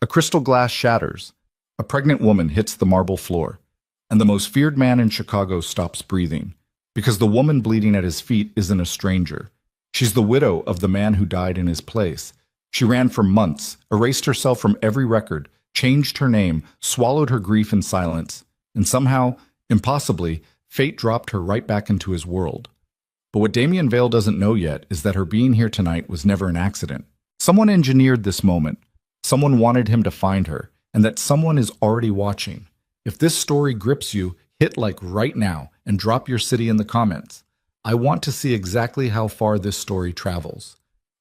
A crystal glass shatters. A pregnant woman hits the marble floor. And the most feared man in Chicago stops breathing. Because the woman bleeding at his feet isn't a stranger. She's the widow of the man who died in his place. She ran for months, erased herself from every record, changed her name, swallowed her grief in silence. And somehow, impossibly, fate dropped her right back into his world. But what Damien Vale doesn't know yet is that her being here tonight was never an accident. Someone engineered this moment. Someone wanted him to find her, and that someone is already watching. If this story grips you, hit like right now and drop your city in the comments. I want to see exactly how far this story travels.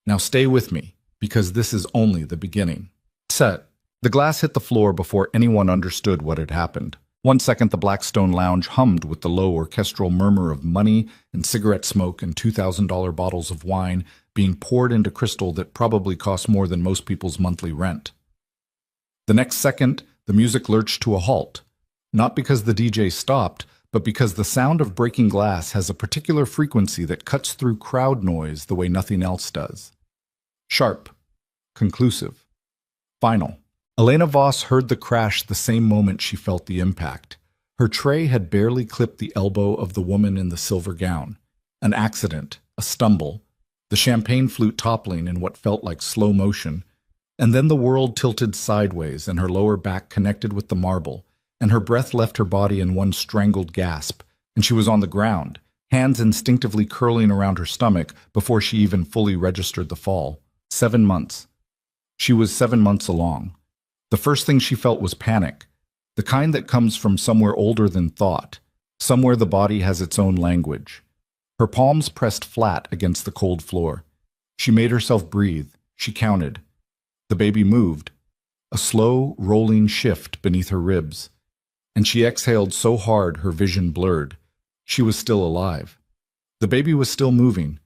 Now stay with me, because this is only the beginning. Set. The glass hit the floor before anyone understood what had happened. 1 second, the Blackstone Lounge hummed with the low orchestral murmur of money and cigarette smoke and $2,000 bottles of wine being poured into crystal that probably cost more than most people's monthly rent. The next second, the music lurched to a halt. Not because the DJ stopped, but because the sound of breaking glass has a particular frequency that cuts through crowd noise the way nothing else does. Sharp. Conclusive. Final. Elena Voss heard the crash the same moment she felt the impact. Her tray had barely clipped the elbow of the woman in the silver gown. An accident, a stumble, the champagne flute toppling in what felt like slow motion, and then the world tilted sideways and her lower back connected with the marble, and her breath left her body in one strangled gasp, and she was on the ground, hands instinctively curling around her stomach before she even fully registered the fall. 7 months. She was 7 months along. The first thing she felt was panic, the kind that comes from somewhere older than thought, somewhere the body has its own language. Her palms pressed flat against the cold floor. She made herself breathe. She counted. The baby moved, a slow, rolling shift beneath her ribs, and she exhaled so hard her vision blurred. She was still alive. The baby was still moving.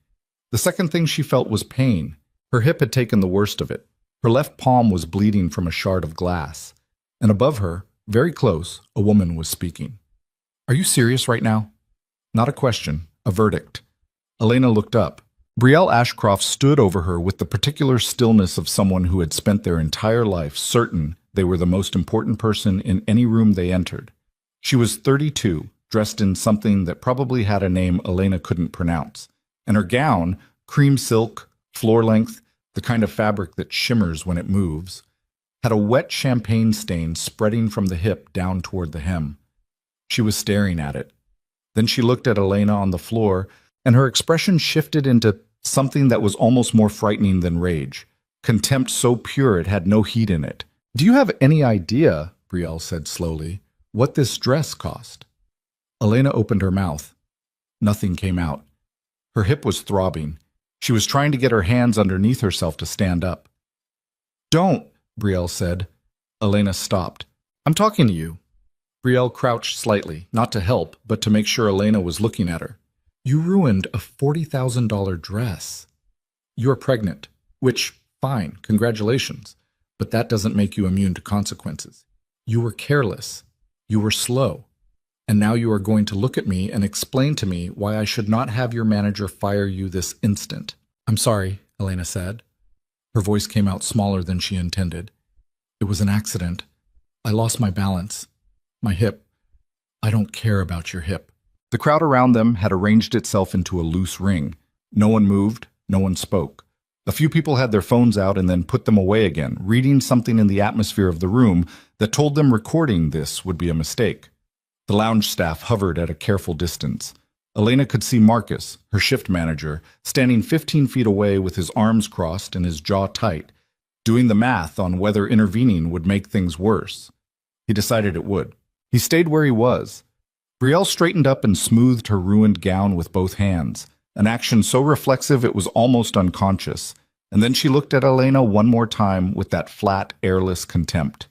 The second thing she felt was pain. Her hip had taken the worst of it. Her left palm was bleeding from a shard of glass. And above her, very close, a woman was speaking. "Are you serious right now?" Not a question, a verdict. Elena looked up. Brielle Ashcroft stood over her with the particular stillness of someone who had spent their entire life certain they were the most important person in any room they entered. She was 32, dressed in something that probably had a name Elena couldn't pronounce. And her gown, cream silk, floor-length, the kind of fabric that shimmers when it moves, had a wet champagne stain spreading from the hip down toward the hem. She was staring at it. Then she looked at Elena on the floor, and her expression shifted into something that was almost more frightening than rage. Contempt so pure it had no heat in it. "Do you have any idea," Brielle said slowly, "what this dress cost?" Elena opened her mouth. Nothing came out. Her hip was throbbing. She was trying to get her hands underneath herself to stand up. "Don't," Brielle said. Elena stopped. "I'm talking to you." Brielle crouched slightly, not to help, but to make sure Elena was looking at her. "You ruined a $40,000 dress. You're pregnant, which, fine, congratulations, but that doesn't make you immune to consequences. You were careless. You were slow. And now you are going to look at me and explain to me why I should not have your manager fire you this instant." "I'm sorry," Elena said. Her voice came out smaller than she intended. "It was an accident. I lost my balance. My hip. I don't care about your hip." The crowd around them had arranged itself into a loose ring. No one moved, no one spoke. A few people had their phones out and then put them away again, reading something in the atmosphere of the room that told them recording this would be a mistake. The lounge staff hovered at a careful distance. Elena could see Marcus, her shift manager, standing 15 feet away with his arms crossed and his jaw tight, doing the math on whether intervening would make things worse. He decided it would. He stayed where he was. Brielle straightened up and smoothed her ruined gown with both hands, an action so reflexive it was almost unconscious, and then she looked at Elena one more time with that flat, airless contempt.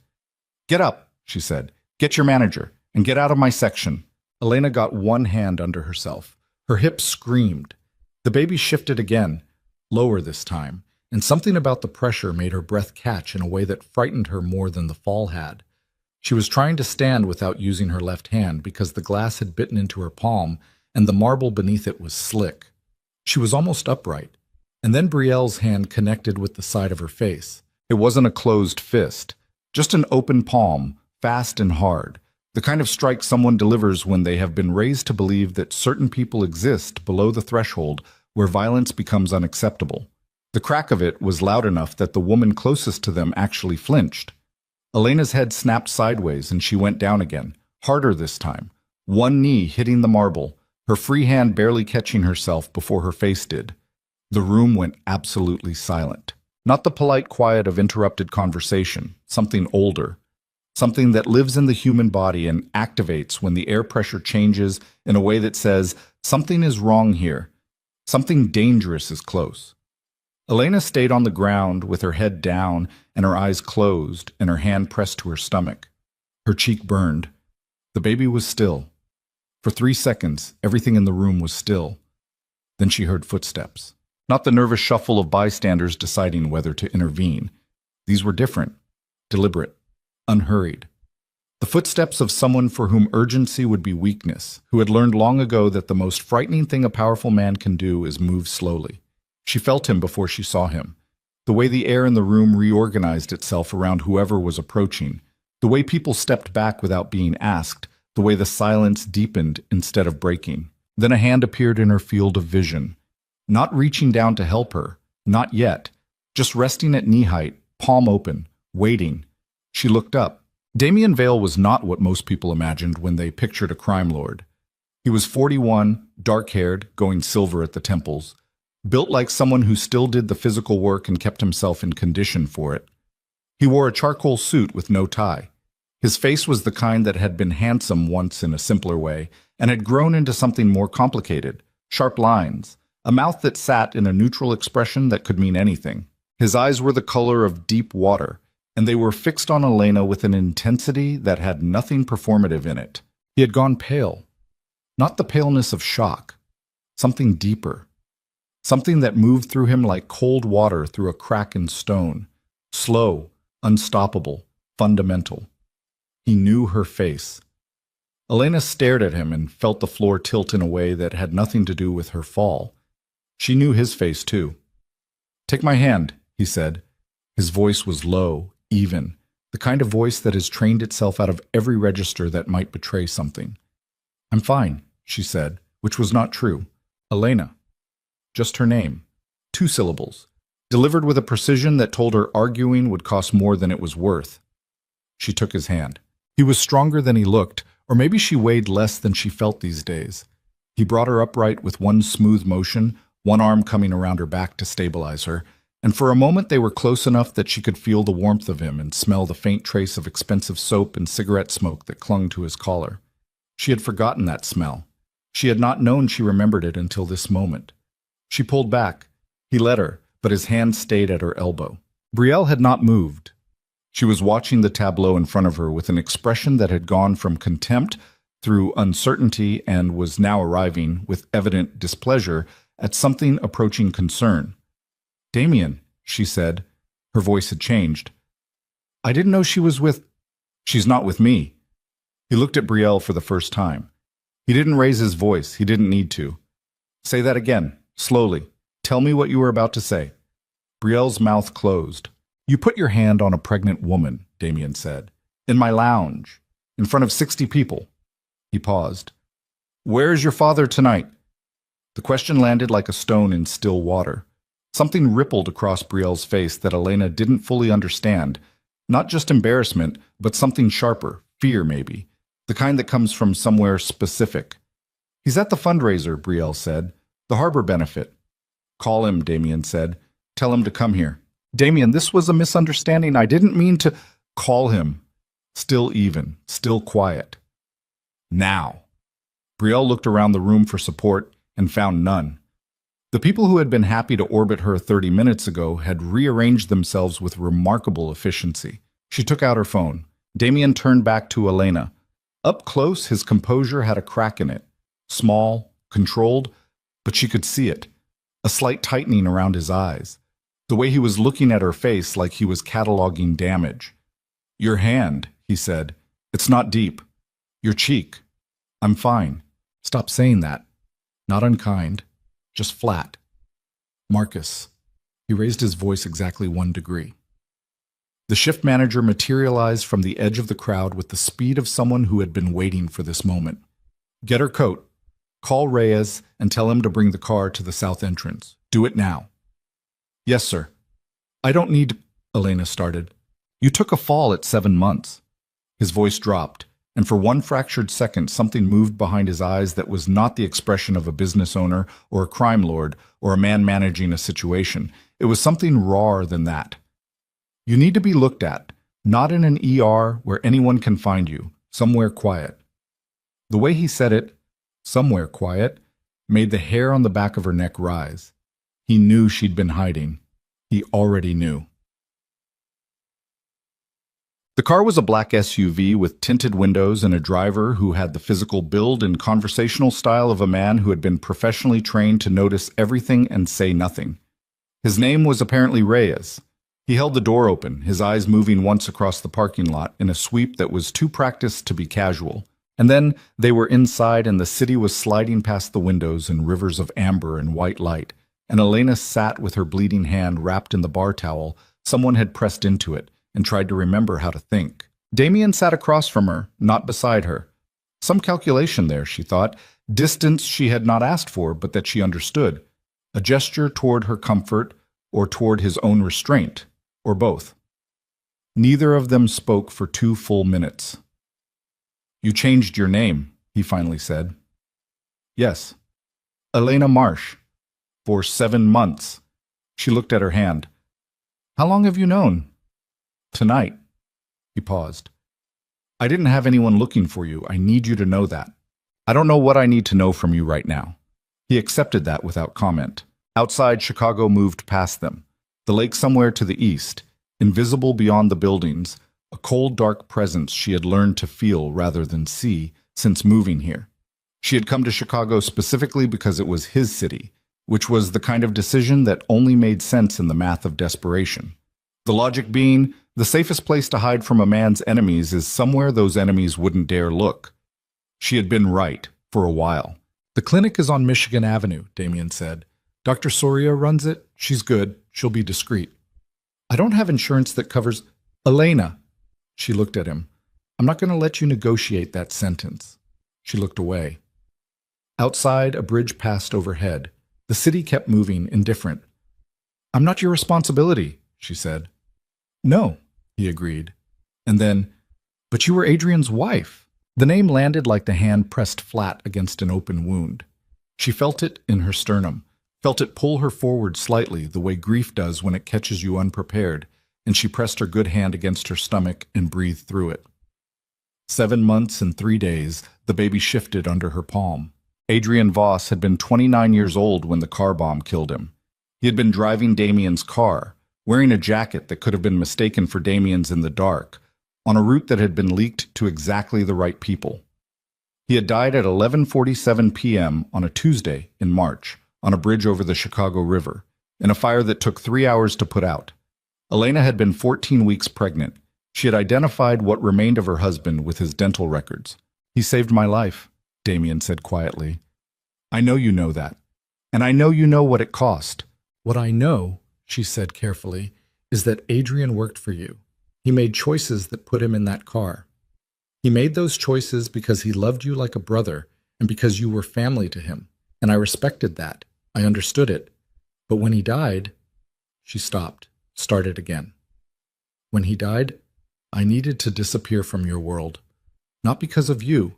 "Get up," she said. "Get your manager. And get out of my section." Elena got one hand under herself. Her hips screamed. The baby shifted again, lower this time, and something about the pressure made her breath catch in a way that frightened her more than the fall had. She was trying to stand without using her left hand because the glass had bitten into her palm and the marble beneath it was slick. She was almost upright, and then Brielle's hand connected with the side of her face. It wasn't a closed fist. Just an open palm, fast and hard, the kind of strike someone delivers when they have been raised to believe that certain people exist below the threshold where violence becomes unacceptable. The crack of it was loud enough that the woman closest to them actually flinched. Elena's head snapped sideways and she went down again, harder this time, one knee hitting the marble, her free hand barely catching herself before her face did. The room went absolutely silent. Not the polite quiet of interrupted conversation, something older, something that lives in the human body and activates when the air pressure changes in a way that says, something is wrong here, something dangerous is close. Elena stayed on the ground with her head down and her eyes closed and her hand pressed to her stomach. Her cheek burned. The baby was still. For 3 seconds, everything in the room was still. Then she heard footsteps. Not the nervous shuffle of bystanders deciding whether to intervene. These were different, deliberate, unhurried. The footsteps of someone for whom urgency would be weakness, who had learned long ago that the most frightening thing a powerful man can do is move slowly. She felt him before she saw him. The way the air in the room reorganized itself around whoever was approaching. The way people stepped back without being asked. The way the silence deepened instead of breaking. Then a hand appeared in her field of vision. Not reaching down to help her. Not yet. Just resting at knee height, palm open, waiting. She looked up. Damien Vale was not what most people imagined when they pictured a crime lord. He was 41, dark-haired, going silver at the temples. Built like someone who still did the physical work and kept himself in condition for it. He wore a charcoal suit with no tie. His face was the kind that had been handsome once in a simpler way and had grown into something more complicated. Sharp lines, a mouth that sat in a neutral expression that could mean anything. His eyes were the color of deep water, and they were fixed on Elena with an intensity that had nothing performative in it. He had gone pale. Not the paleness of shock. Something deeper. Something that moved through him like cold water through a crack in stone. Slow, unstoppable, fundamental. He knew her face. Elena stared at him and felt the floor tilt in a way that had nothing to do with her fall. She knew his face too. "Take my hand," he said. His voice was low, even, the kind of voice that has trained itself out of every register that might betray something. "I'm fine," she said, which was not true. Elena. Just her name. 2 syllables, delivered with a precision that told her arguing would cost more than it was worth. She took his hand. He was stronger than he looked, or maybe she weighed less than she felt these days. He brought her upright with one smooth motion, one arm coming around her back to stabilize her, and for a moment they were close enough that she could feel the warmth of him and smell the faint trace of expensive soap and cigarette smoke that clung to his collar. She had forgotten that smell. She had not known she remembered it until this moment. She pulled back. He let her, but his hand stayed at her elbow. Brielle had not moved. She was watching the tableau in front of her with an expression that had gone from contempt through uncertainty and was now arriving, with evident displeasure, at something approaching concern. "Damien," she said. Her voice had changed. "I didn't know she was with—" "She's not with me." He looked at Brielle for the first time. He didn't raise his voice. He didn't need to. "Say that again. Slowly. Tell me what you were about to say." Brielle's mouth closed. "You put your hand on a pregnant woman," Damien said. "In my lounge. In front of 60 people." He paused. "Where is your father tonight?" The question landed like a stone in still water. Something rippled across Brielle's face that Elena didn't fully understand. Not just embarrassment, but something sharper. Fear, maybe. The kind that comes from somewhere specific. "He's at the fundraiser," Brielle said. "The harbor benefit." "Call him," Damien said. "Tell him to come here." "Damien, this was a misunderstanding. I didn't mean to—" "Call him." Still even, still quiet. Now. Brielle looked around the room for support and found none. The people who had been happy to orbit her 30 minutes ago had rearranged themselves with remarkable efficiency. She took out her phone. Damien turned back to Elena. Up close, his composure had a crack in it. Small, controlled, but she could see it. A slight tightening around his eyes. The way he was looking at her face like he was cataloging damage. "Your hand," he said. "It's not deep. Your cheek. I'm fine. Stop saying that. Not unkind. Just flat. Marcus." He raised his voice exactly 1 degree. The shift manager materialized from the edge of the crowd with the speed of someone who had been waiting for this moment. Get her coat. Call Reyes and tell him to bring the car to the south entrance. Do it now. Yes, sir. I don't need... Elena started. You took a fall at 7 months. His voice dropped, and for one fractured second something moved behind his eyes that was not the expression of a business owner or a crime lord or a man managing a situation. It was something rawer than that. You need to be looked at, not in an ER where anyone can find you, somewhere quiet. The way he said it, somewhere quiet, made the hair on the back of her neck rise. He knew she'd been hiding. He already knew. The car was a black SUV with tinted windows and a driver who had the physical build and conversational style of a man who had been professionally trained to notice everything and say nothing. His name was apparently Reyes. He held the door open, his eyes moving once across the parking lot in a sweep that was too practiced to be casual. And then they were inside and the city was sliding past the windows in rivers of amber and white light, and Elena sat with her bleeding hand wrapped in the bar towel someone had pressed into it, and tried to remember how to think. Damien sat across from her, not beside her. Some calculation there, she thought, distance she had not asked for but that she understood, a gesture toward her comfort or toward his own restraint, or both. Neither of them spoke for 2 full minutes. You changed your name, he finally said. Yes. Elena Marsh. For 7 months. She looked at her hand. How long have you known? Tonight. He paused. I didn't have anyone looking for you. I need you to know that. I don't know what I need to know from you right now. He accepted that without comment. Outside, Chicago moved past them. The lake somewhere to the east, invisible beyond the buildings, a cold, dark presence she had learned to feel rather than see since moving here. She had come to Chicago specifically because it was his city, which was the kind of decision that only made sense in the math of desperation. The logic being, the safest place to hide from a man's enemies is somewhere those enemies wouldn't dare look. She had been right, for a while. The clinic is on Michigan Avenue, Damien said. Dr. Soria runs it. She's good. She'll be discreet. I don't have insurance that covers... Elena. She looked at him. I'm not going to let you negotiate that sentence. She looked away. Outside, a bridge passed overhead. The city kept moving, indifferent. I'm not your responsibility, she said. No, he agreed. And then, but you were Adrian's wife. The name landed like the hand pressed flat against an open wound. She felt it in her sternum, felt it pull her forward slightly the way grief does when it catches you unprepared, and she pressed her good hand against her stomach and breathed through it. 7 months and 3 days, the baby shifted under her palm. Adrian Voss had been 29 years old when the car bomb killed him. He had been driving Damien's car, wearing a jacket that could have been mistaken for Damien's in the dark, on a route that had been leaked to exactly the right people. He had died at 11:47 p.m. on a Tuesday in March, on a bridge over the Chicago River, in a fire that took 3 hours to put out. Elena had been 14 weeks pregnant. She had identified what remained of her husband with his dental records. He saved my life, Damien said quietly. I know you know that, and I know you know what it cost. What I know, she said carefully, is that Adrian worked for you. He made choices that put him in that car. He made those choices because he loved you like a brother and because you were family to him, and I respected that. I understood it. But when he died, she stopped, started again. When he died, I needed to disappear from your world, not because of you,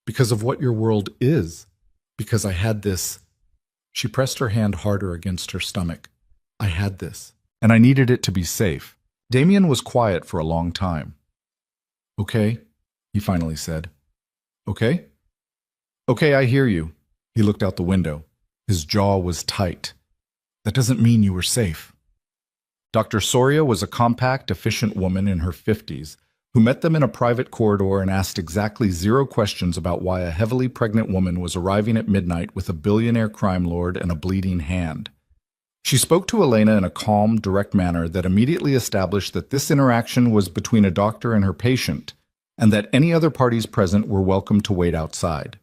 because of what your world is, because I had this. She pressed her hand harder against her stomach. I had this, and I needed it to be safe. Damien was quiet for a long time. Okay, he finally said. Okay? Okay, I hear you. He looked out the window. His jaw was tight. That doesn't mean you were safe. Dr. Soria was a compact, efficient woman in her 50s who met them in a private corridor and asked exactly 0 questions about why a heavily pregnant woman was arriving at midnight with a billionaire crime lord and a bleeding hand. She spoke to Elena in a calm, direct manner that immediately established that this interaction was between a doctor and her patient, and that any other parties present were welcome to wait outside.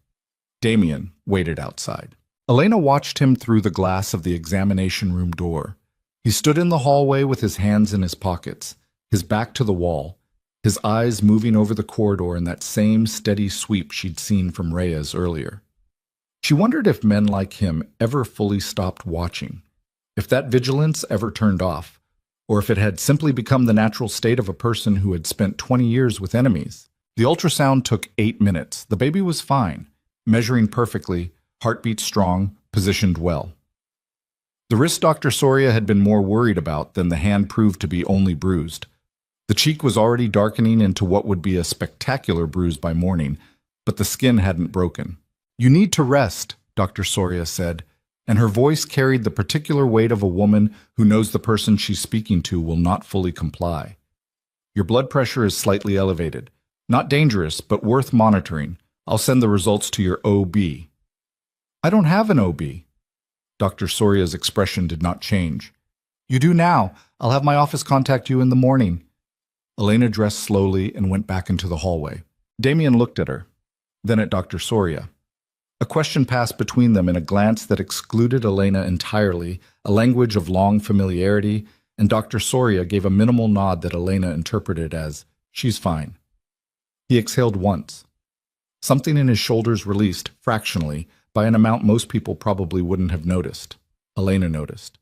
Damien waited outside. Elena watched him through the glass of the examination room door. He stood in the hallway with his hands in his pockets, his back to the wall, his eyes moving over the corridor in that same steady sweep she'd seen from Reyes earlier. She wondered if men like him ever fully stopped watching, if that vigilance ever turned off, or if it had simply become the natural state of a person who had spent 20 years with enemies. The ultrasound took 8 minutes. The baby was fine, measuring perfectly, heartbeat strong, positioned well. The wrist Dr. Soria had been more worried about than the hand proved to be only bruised. The cheek was already darkening into what would be a spectacular bruise by morning, but the skin hadn't broken. "You need to rest," Dr. Soria said, and her voice carried the particular weight of a woman who knows the person she's speaking to will not fully comply. "Your blood pressure is slightly elevated. Not dangerous, but worth monitoring. I'll send the results to your OB." "I don't have an OB." Dr. Soria's expression did not change. "You do now. I'll have my office contact you in the morning." Elena dressed slowly and went back into the hallway. Damien looked at her, then at Dr. Soria. A question passed between them in a glance that excluded Elena entirely, a language of long familiarity, and Dr. Soria gave a minimal nod that Elena interpreted as, "She's fine." He exhaled once. Something in his shoulders released, fractionally, by an amount most people probably wouldn't have noticed. Elena noticed.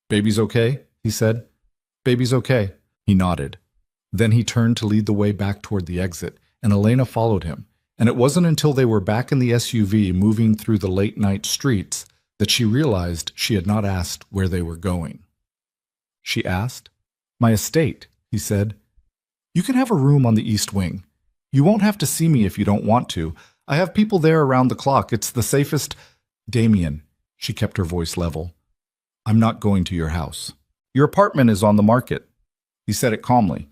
"Baby's okay?" he said. "Baby's okay." He nodded. Then he turned to lead the way back toward the exit, and Elena followed him. And it wasn't until they were back in the SUV moving through the late-night streets that she realized she had not asked where they were going. She asked. "My estate," he said. "You can have a room on the east wing. You won't have to see me if you don't want to. I have people there around the clock. It's the safest—" "Damien," she kept her voice level, "I'm not going to your house. Your apartment is on the market." He said it calmly.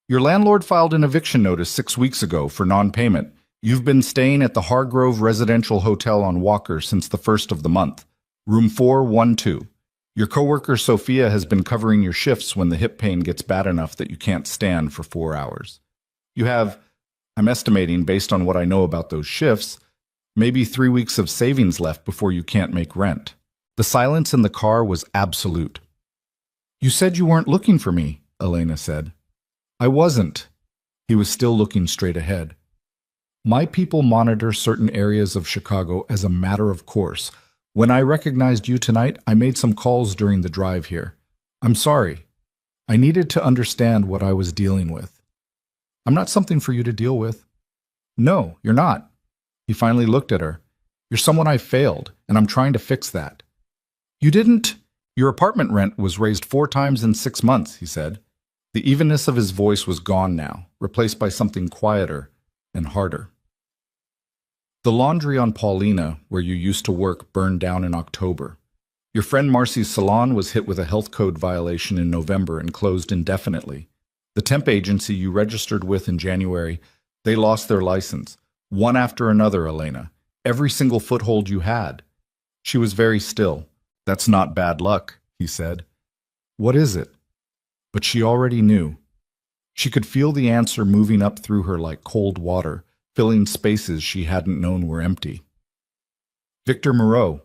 "Your landlord filed an eviction notice 6 weeks ago for non-payment. You've been staying at the Hargrove Residential Hotel on Walker since the 1st of the month. Room 412. Your coworker Sophia has been covering your shifts when the hip pain gets bad enough that you can't stand for 4 hours. You have, I'm estimating based on what I know about those shifts, maybe 3 weeks of savings left before you can't make rent." The silence in the car was absolute. "You said you weren't looking for me," Elena said. "I wasn't." He was still looking straight ahead. "My people monitor certain areas of Chicago as a matter of course. When I recognized you tonight, I made some calls during the drive here. I'm sorry. I needed to understand what I was dealing with." "I'm not something for you to deal with." "No, you're not." He finally looked at her. "You're someone I failed, and I'm trying to fix that." "You didn't—" "Your apartment rent was raised 4 times in 6 months," he said. The evenness of his voice was gone now, replaced by something quieter and harder. "The laundry on Paulina, where you used to work, burned down in October. Your friend Marcy's salon was hit with a health code violation in November and closed indefinitely. The temp agency you registered with in January, they lost their license. One after another, Elena. Every single foothold you had." She was very still. "That's not bad luck," he said. "What is it?" But she already knew. She could feel the answer moving up through her like cold water, filling spaces she hadn't known were empty. "Victor Moreau,"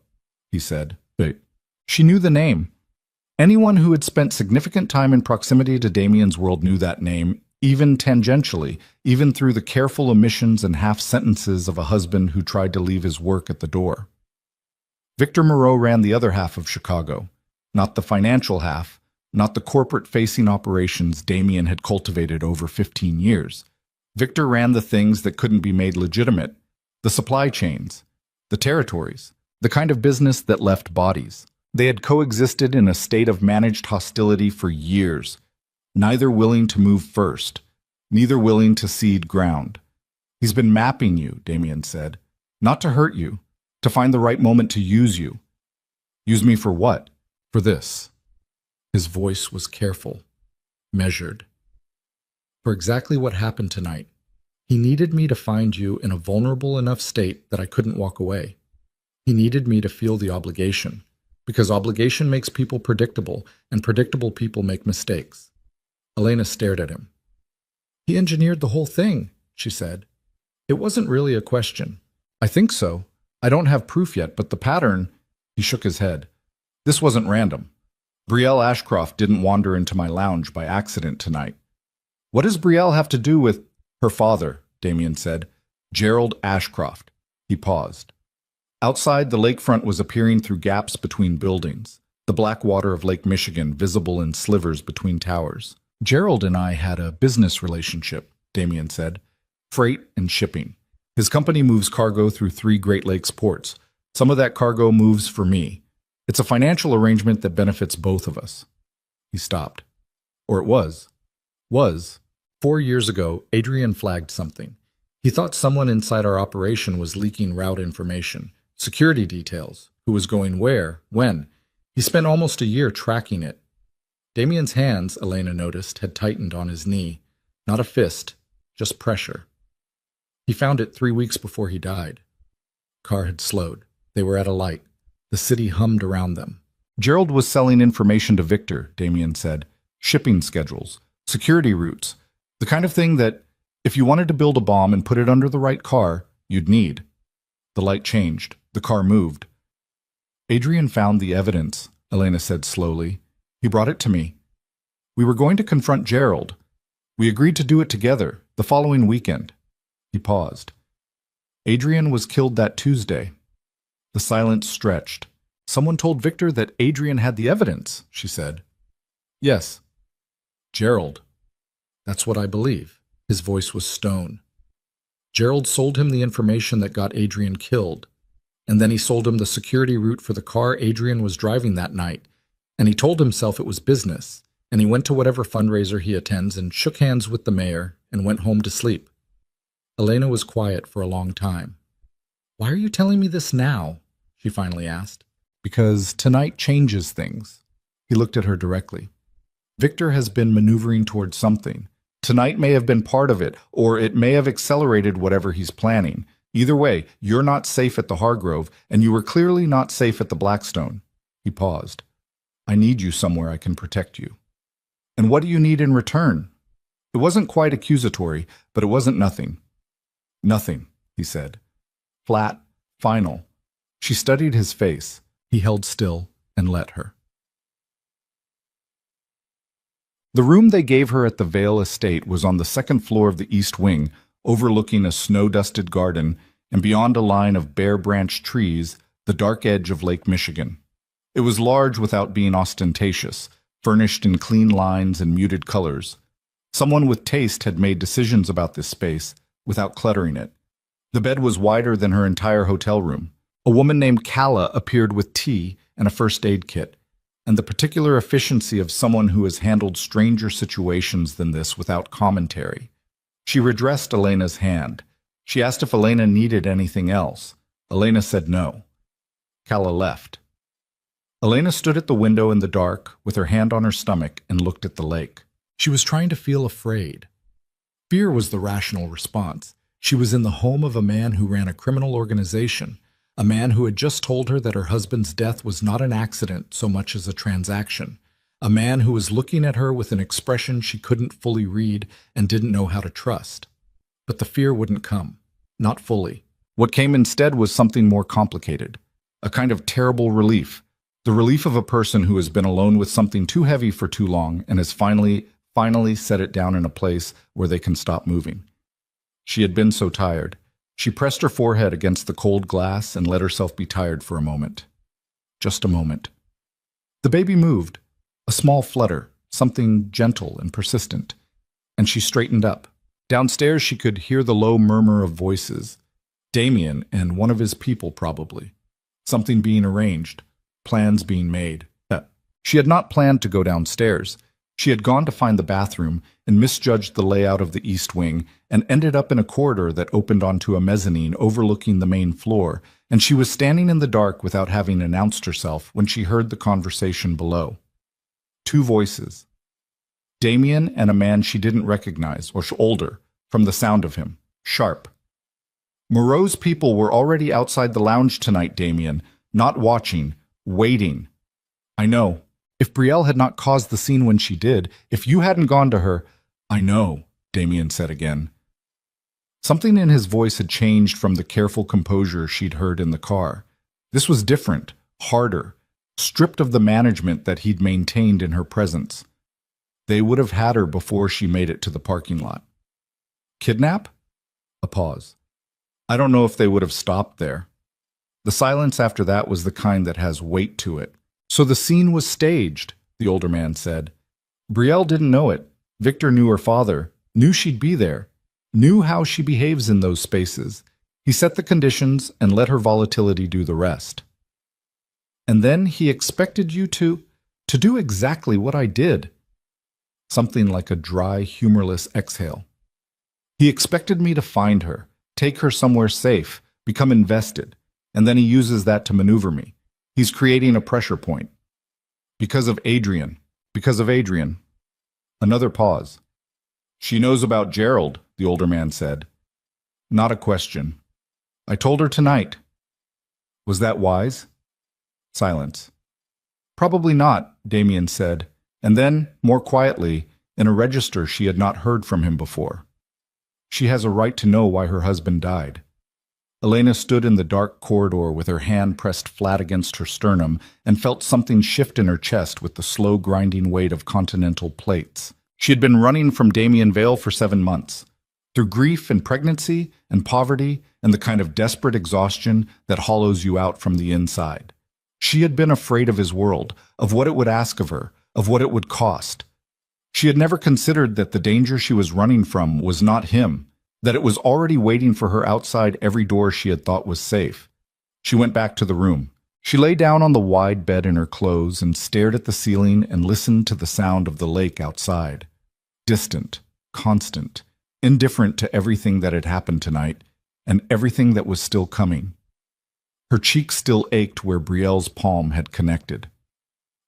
he said. She knew the name. Anyone who had spent significant time in proximity to Damien's world knew that name, even tangentially, even through the careful omissions and half-sentences of a husband who tried to leave his work at the door. Victor Moreau ran the other half of Chicago, not the financial half, not the corporate-facing operations Damien had cultivated over 15 years. Victor ran the things that couldn't be made legitimate, the supply chains, the territories, the kind of business that left bodies. They had coexisted in a state of managed hostility for years, neither willing to move first, neither willing to cede ground. "He's been mapping you," Damien said, "not to hurt you, to find the right moment to use you." "Use me for what?" "For this." His voice was careful, measured. "For exactly what happened tonight. He needed me to find you in a vulnerable enough state that I couldn't walk away. He needed me to feel the obligation, because obligation makes people predictable, and predictable people make mistakes." Elena stared at him. "He engineered the whole thing," she said. "It wasn't really a question." "I think so. I don't have proof yet, but the pattern—" He shook his head. "This wasn't random. Brielle Ashcroft didn't wander into my lounge by accident tonight. What does Brielle have to do with her father? Damien said. Gerald Ashcroft. He paused. Outside, the lakefront was appearing through gaps between buildings, the black water of Lake Michigan visible in slivers between towers. Gerald and I had a business relationship, Damien said. Freight and shipping. His company moves cargo through 3 Great Lakes ports. Some of that cargo moves for me. It's a financial arrangement that benefits both of us. He stopped. Or it was. 4 years ago, Adrian flagged something. He thought someone inside our operation was leaking route information, security details, who was going where, when. He spent almost a year tracking it. Damien's hands, Elena noticed, had tightened on his knee. Not a fist, just pressure. He found it 3 weeks before he died. Car had slowed. They were at a light. The city hummed around them. Gerald was selling information to Victor, Damien said. Shipping schedules, security routes, the kind of thing that, if you wanted to build a bomb and put it under the right car, you'd need. The light changed. The car moved. Adrian found the evidence, Elena said slowly. He brought it to me. We were going to confront Gerald. We agreed to do it together, the following weekend. He paused. Adrian was killed that Tuesday. The silence stretched. Someone told Victor that Adrian had the evidence, she said. Yes. Gerald. That's what I believe. His voice was stone. Gerald sold him the information that got Adrian killed, and then he sold him the security route for the car Adrian was driving that night, and he told himself it was business, and he went to whatever fundraiser he attends and shook hands with the mayor and went home to sleep. Elena was quiet for a long time. Why are you telling me this now? She finally asked. Because tonight changes things. He looked at her directly. Victor has been maneuvering towards something. Tonight may have been part of it, or it may have accelerated whatever he's planning. Either way, you're not safe at the Hargrove, and you were clearly not safe at the Blackstone. He paused. I need you somewhere I can protect you. And what do you need in return? It wasn't quite accusatory, but it wasn't nothing. Nothing, he said. Flat, final. She studied his face. He held still and let her. The room they gave her at the Vale Estate was on the second floor of the East Wing, overlooking a snow-dusted garden, and beyond a line of bare-branched trees, the dark edge of Lake Michigan. It was large without being ostentatious, furnished in clean lines and muted colors. Someone with taste had made decisions about this space without cluttering it. The bed was wider than her entire hotel room. A woman named Calla appeared with tea and a first aid kit, and the particular efficiency of someone who has handled stranger situations than this without commentary. She redressed Elena's hand. She asked if Elena needed anything else. Elena said no. Calla left. Elena stood at the window in the dark, with her hand on her stomach, and looked at the lake. She was trying to feel afraid. Fear was the rational response. She was in the home of a man who ran a criminal organization, a man who had just told her that her husband's death was not an accident so much as a transaction, a man who was looking at her with an expression she couldn't fully read and didn't know how to trust. But the fear wouldn't come, not fully. What came instead was something more complicated, a kind of terrible relief, the relief of a person who has been alone with something too heavy for too long and has finally set it down in a place where they can stop moving. She had been so tired. She pressed her forehead against the cold glass and let herself be tired for a moment. Just a moment. The baby moved, a small flutter, something gentle and persistent, and she straightened up. Downstairs she could hear the low murmur of voices. Damien and one of his people, probably. Something being arranged, plans being made. She had not planned to go downstairs. She had gone to find the bathroom and misjudged the layout of the East Wing and ended up in a corridor that opened onto a mezzanine overlooking the main floor, and she was standing in the dark without having announced herself when she heard the conversation below. 2 voices. Damien and a man she didn't recognize, or older, from the sound of him, sharp. Moreau's people were already outside the lounge tonight, Damien, not watching, waiting. I know. If Brielle had not caused the scene when she did, if you hadn't gone to her, I know, Damien said again. Something in his voice had changed from the careful composure she'd heard in the car. This was different, harder, stripped of the management that he'd maintained in her presence. They would have had her before she made it to the parking lot. Kidnap? A pause. I don't know if they would have stopped there. The silence after that was the kind that has weight to it. So the scene was staged, the older man said. Brielle didn't know it. Victor knew her father, knew she'd be there, knew how she behaves in those spaces. He set the conditions and let her volatility do the rest. And then he expected you to do exactly what I did. Something like a dry, humorless exhale. He expected me to find her, take her somewhere safe, become invested, and then he uses that to maneuver me. He's creating a pressure point. Because of Adrian. Because of Adrian. Another pause. She knows about Gerald, the older man said. Not a question. I told her tonight. Was that wise? Silence. Probably not, Damien said, and then, more quietly, in a register she had not heard from him before. She has a right to know why her husband died. Elena stood in the dark corridor with her hand pressed flat against her sternum and felt something shift in her chest with the slow grinding weight of continental plates. She had been running from Damien Vale for 7 months, through grief and pregnancy and poverty and the kind of desperate exhaustion that hollows you out from the inside. She had been afraid of his world, of what it would ask of her, of what it would cost. She had never considered that the danger she was running from was not him, that it was already waiting for her outside every door she had thought was safe. She went back to the room. She lay down on the wide bed in her clothes and stared at the ceiling and listened to the sound of the lake outside. Distant, constant, indifferent to everything that had happened tonight and everything that was still coming. Her cheek still ached where Brielle's palm had connected.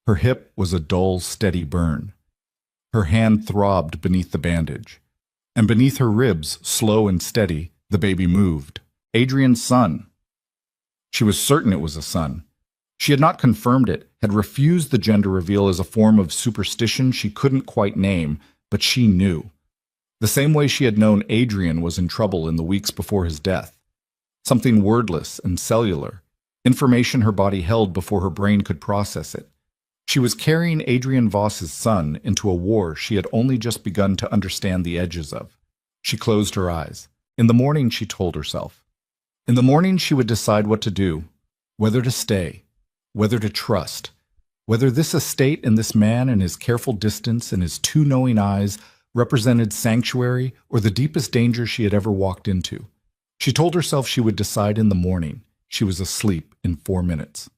Her hip was a dull, steady burn. Her hand throbbed beneath the bandage. And beneath her ribs, slow and steady, the baby moved. Adrian's son. She was certain it was a son. She had not confirmed it, had refused the gender reveal as a form of superstition she couldn't quite name, but she knew. The same way she had known Adrian was in trouble in the weeks before his death. Something wordless and cellular, information her body held before her brain could process it. She was carrying Adrian Voss's son into a war she had only just begun to understand the edges of. She closed her eyes. In the morning, she told herself. In the morning, she would decide what to do, whether to stay, whether to trust, whether this estate and this man and his careful distance and his two knowing eyes represented sanctuary or the deepest danger she had ever walked into. She told herself she would decide in the morning. She was asleep in 4 minutes.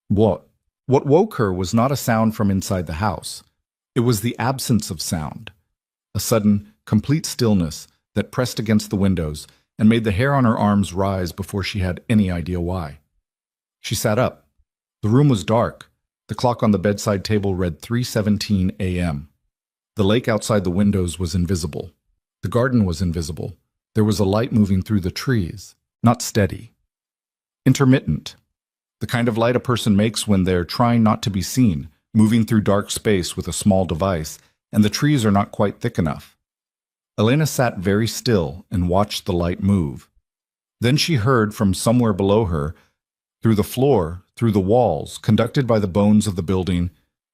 What woke her was not a sound from inside the house. It was the absence of sound. A sudden, complete stillness that pressed against the windows and made the hair on her arms rise before she had any idea why. She sat up. The room was dark. The clock on the bedside table read 3:17 a.m. The lake outside the windows was invisible. The garden was invisible. There was a light moving through the trees, not steady. Intermittent. The kind of light a person makes when they're trying not to be seen, moving through dark space with a small device, and the trees are not quite thick enough. Elena sat very still and watched the light move. Then she heard from somewhere below her, through the floor, through the walls, conducted by the bones of the building,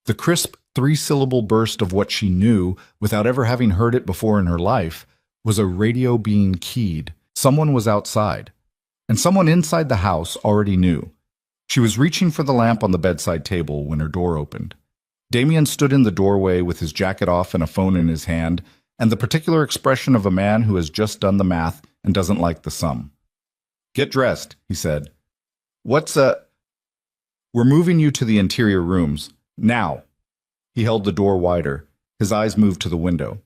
the crisp 3-syllable burst of what she knew, without ever having heard it before in her life, was a radio being keyed. Someone was outside, and someone inside the house already knew. She was reaching for the lamp on the bedside table when her door opened. Damien stood in the doorway with his jacket off and a phone in his hand, and the particular expression of a man who has just done the math and doesn't like the sum. "Get dressed," he said. We're moving you to the interior rooms. Now." He held the door wider. His eyes moved to the window.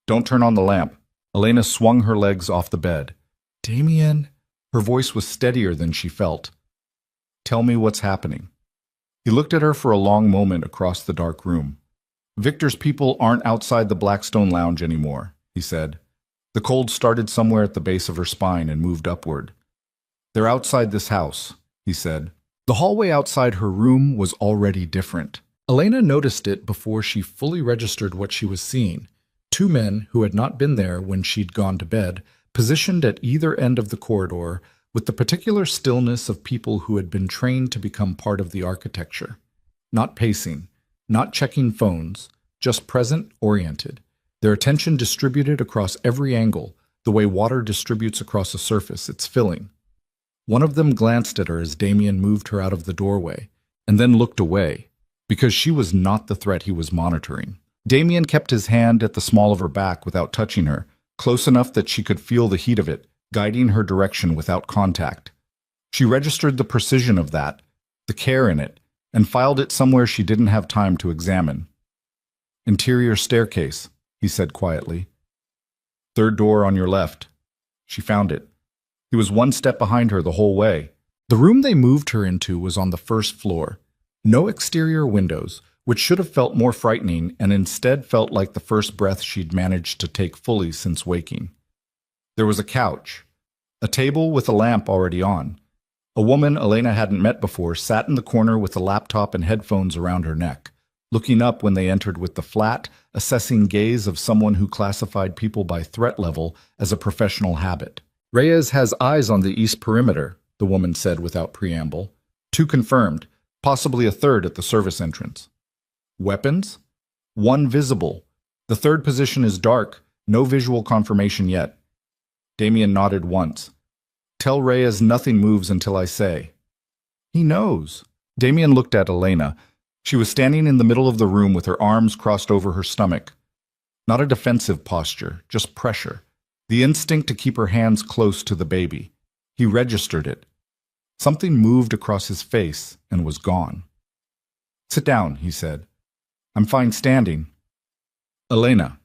"Don't turn on the lamp." Elena swung her legs off the bed. "Damien." Her voice was steadier than she felt. "Tell me what's happening." He looked at her for a long moment across the dark room. "Victor's people aren't outside the Blackstone Lounge anymore," he said. The cold started somewhere at the base of her spine and moved upward. "They're outside this house," he said. The hallway outside her room was already different. Elena noticed it before she fully registered what she was seeing. 2 men who had not been there when she'd gone to bed, positioned at either end of the corridor, with the particular stillness of people who had been trained to become part of the architecture. Not pacing, not checking phones, just present-oriented, their attention distributed across every angle, the way water distributes across a surface it's filling. One of them glanced at her as Damien moved her out of the doorway, and then looked away, because she was not the threat he was monitoring. Damien kept his hand at the small of her back without touching her, close enough that she could feel the heat of it, guiding her direction without contact. She registered the precision of that, the care in it, and filed it somewhere she didn't have time to examine. "Interior staircase," he said quietly. "Third door on your left." She found it. He was one step behind her the whole way. The room they moved her into was on the first floor. No exterior windows, which should have felt more frightening and instead felt like the first breath she'd managed to take fully since waking. There was a couch, a table with a lamp already on. A woman Elena hadn't met before sat in the corner with a laptop and headphones around her neck, looking up when they entered with the flat, assessing gaze of someone who classified people by threat level as a professional habit. "Reyes has eyes on the east perimeter," the woman said without preamble. "Two confirmed, possibly a third at the service entrance." "Weapons?" "One visible. The third position is dark, no visual confirmation yet." Damien nodded once. "Tell Reyes nothing moves until I say." "He knows." Damien looked at Elena. She was standing in the middle of the room with her arms crossed over her stomach. Not a defensive posture, just pressure. The instinct to keep her hands close to the baby. He registered it. Something moved across his face and was gone. "Sit down," he said. "I'm fine standing." "Elena."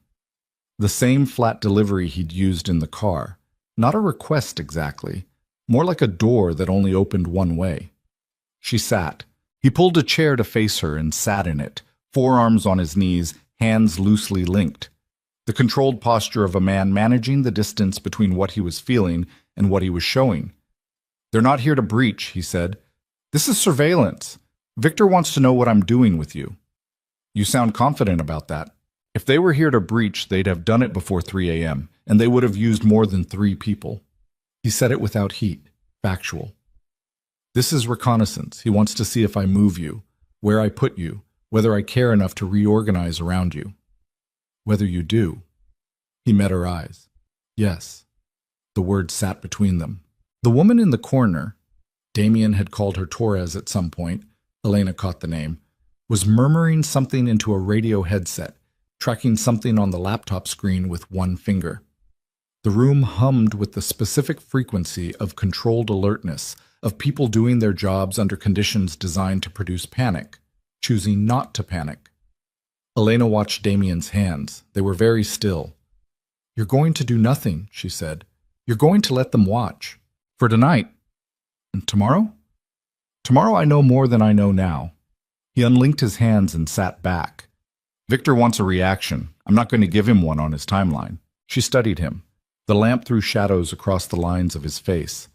The same flat delivery he'd used in the car. Not a request exactly, more like a door that only opened one way. She sat. He pulled a chair to face her and sat in it, forearms on his knees, hands loosely linked. The controlled posture of a man managing the distance between what he was feeling and what he was showing. "They're not here to breach," he said. "This is surveillance. Victor wants to know what I'm doing with you." "You sound confident about that." If they were here to breach, they'd have done it before 3 a.m., and they would have used more than 3 people. He said it without heat, factual. "This is reconnaissance. He wants to see if I move you, where I put you, whether I care enough to reorganize around you." "Whether you do." He met her eyes. "Yes." The words sat between them. The woman in the corner, Damien had called her Torres at some point, Elena caught the name, was murmuring something into a radio headset, tracking something on the laptop screen with one finger. The room hummed with the specific frequency of controlled alertness, of people doing their jobs under conditions designed to produce panic, choosing not to panic. Elena watched Damien's hands. They were very still. "You're going to do nothing," she said. "You're going to let them watch. For tonight. And tomorrow?" "Tomorrow I know more than I know now." He unlinked his hands and sat back. "Victor wants a reaction. I'm not going to give him one on his timeline." She studied him. The lamp threw shadows across the lines of his face.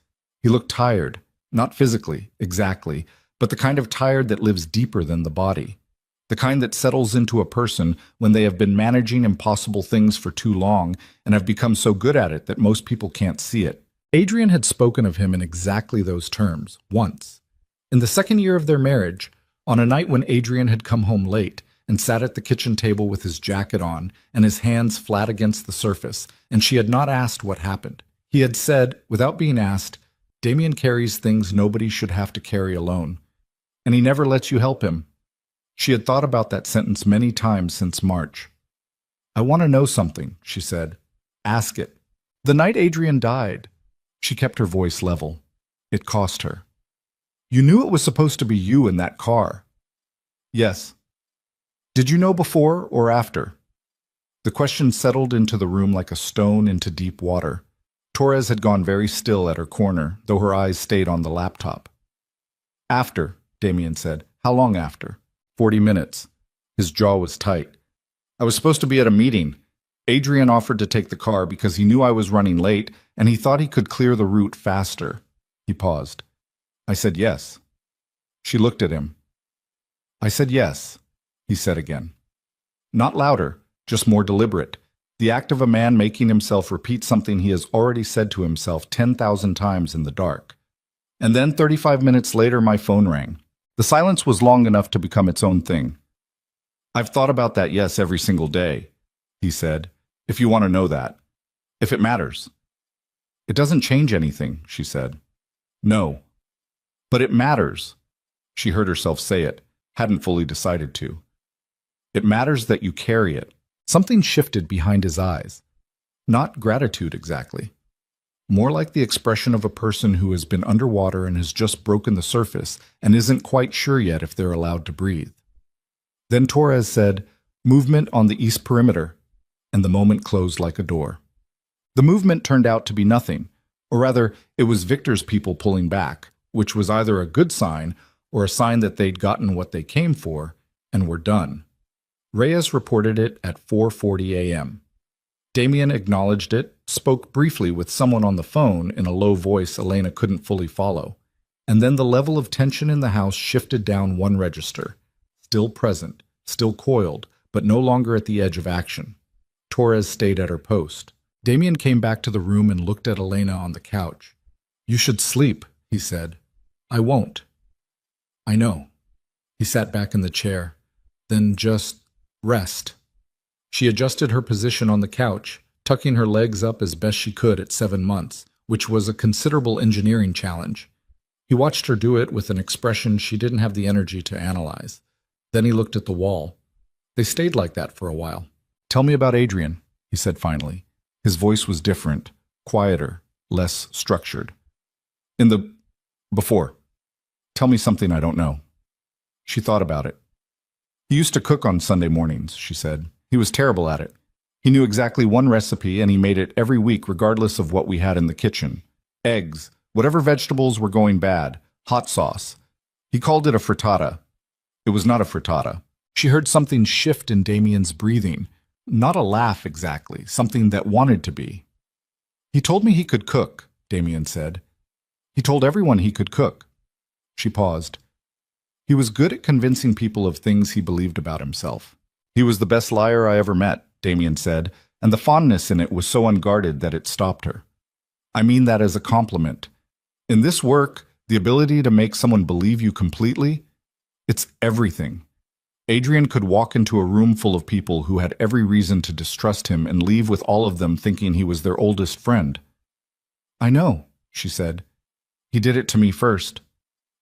He looked tired, not physically, exactly, but the kind of tired that lives deeper than the body. The kind that settles into a person when they have been managing impossible things for too long and have become so good at it that most people can't see it. Adrian had spoken of him in exactly those terms, once. In the second year of their marriage, on a night when Adrian had come home late and sat at the kitchen table with his jacket on and his hands flat against the surface, and she had not asked what happened. He had said, without being asked, "Damien carries things nobody should have to carry alone. And he never lets you help him." She had thought about that sentence many times since March. "I want to know something," she said. "Ask it." "The night Adrian died." She kept her voice level. It cost her. "You knew it was supposed to be you in that car." "Yes." "Did you know before or after?" The question settled into the room like a stone into deep water. Torres had gone very still at her corner, though her eyes stayed on the laptop. "After," Damien said. "How long after?" 40 minutes. His jaw was tight. "I was supposed to be at a meeting. Adrian offered to take the car because he knew I was running late, and he thought he could clear the route faster." He paused. "I said yes." She looked at him. "I said yes," he said again. Not louder, just more deliberate. The act of a man making himself repeat something he has already said to himself 10,000 times in the dark. And then 35 minutes later my phone rang. The silence was long enough to become its own thing. I've thought about that yes every single day, he said, if you want to know that. If it matters. It doesn't change anything, she said. No. But it matters. She heard herself say it, hadn't fully decided to. It matters that you carry it. Something shifted behind his eyes. Not gratitude exactly. More like the expression of a person who has been underwater and has just broken the surface and isn't quite sure yet if they're allowed to breathe. Then Torres said, "Movement on the east perimeter," and the moment closed like a door. The movement turned out to be nothing, or rather, it was Victor's people pulling back, which was either a good sign or a sign that they'd gotten what they came for and were done. Reyes reported it at 4:40 a.m. Damien acknowledged it, spoke briefly with someone on the phone in a low voice Elena couldn't fully follow, and then the level of tension in the house shifted down one register. Still present, still coiled, but no longer at the edge of action. Torres stayed at her post. Damien came back to the room and looked at Elena on the couch. "You should sleep," he said. "I won't." "I know." He sat back in the chair. "Then just rest." She adjusted her position on the couch, tucking her legs up as best she could at 7 months, which was a considerable engineering challenge. He watched her do it with an expression she didn't have the energy to analyze. Then he looked at the wall. They stayed like that for a while. "Tell me about Adrian," he said finally. His voice was different, quieter, less structured. Before. Tell me something I don't know." She thought about it. "He used to cook on Sunday mornings," she said. "He was terrible at it. He knew exactly one recipe and he made it every week regardless of what we had in the kitchen. Eggs, whatever vegetables were going bad, hot sauce. He called it a frittata. It was not a frittata." She heard something shift in Damien's breathing. Not a laugh exactly, something that wanted to be. "He told me he could cook," Damien said. "He told everyone he could cook." She paused. "He was good at convincing people of things he believed about himself." "He was the best liar I ever met," Damien said, and the fondness in it was so unguarded that it stopped her. "I mean that as a compliment. In this work, the ability to make someone believe you completely, it's everything. Adrian could walk into a room full of people who had every reason to distrust him and leave with all of them thinking he was their oldest friend." "I know," she said. "He did it to me first."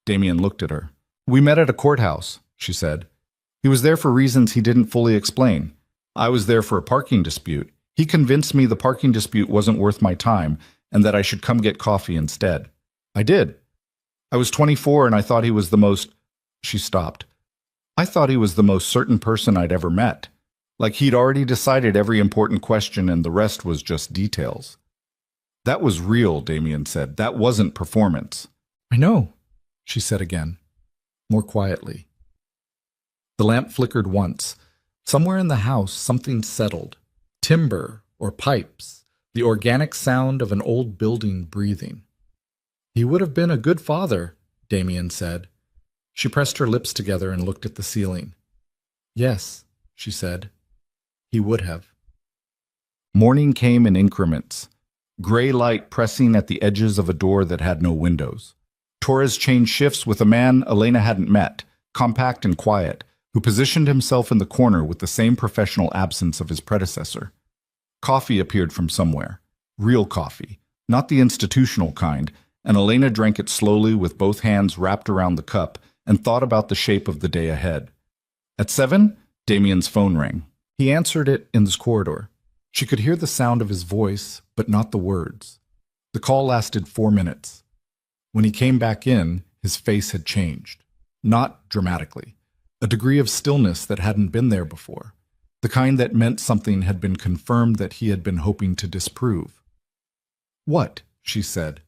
Damien looked at her. "We met at a courthouse," she said. "He was there for reasons he didn't fully explain. I was there for a parking dispute. He convinced me the parking dispute wasn't worth my time and that I should come get coffee instead. I did. I was 24 and I thought he was the most—" She stopped. "I thought he was the most certain person I'd ever met. Like he'd already decided every important question and the rest was just details." "That was real," Damien said. "That wasn't performance." "I know," she said again, more quietly. The lamp flickered once. Somewhere in the house, something settled. Timber or pipes, the organic sound of an old building breathing. "He would have been a good father," Damien said. She pressed her lips together and looked at the ceiling. "Yes," she said, "he would have." Morning came in increments, gray light pressing at the edges of a door that had no windows. Torres changed shifts with a man Elena hadn't met, compact and quiet, who positioned himself in the corner with the same professional absence of his predecessor. Coffee appeared from somewhere. Real coffee, not the institutional kind, and Elena drank it slowly with both hands wrapped around the cup and thought about the shape of the day ahead. At 7, Damien's phone rang. He answered it in this corridor. She could hear the sound of his voice, but not the words. The call lasted 4 minutes. When he came back in, his face had changed. Not dramatically. A degree of stillness that hadn't been there before. The kind that meant something had been confirmed that he had been hoping to disprove. "What?" she said.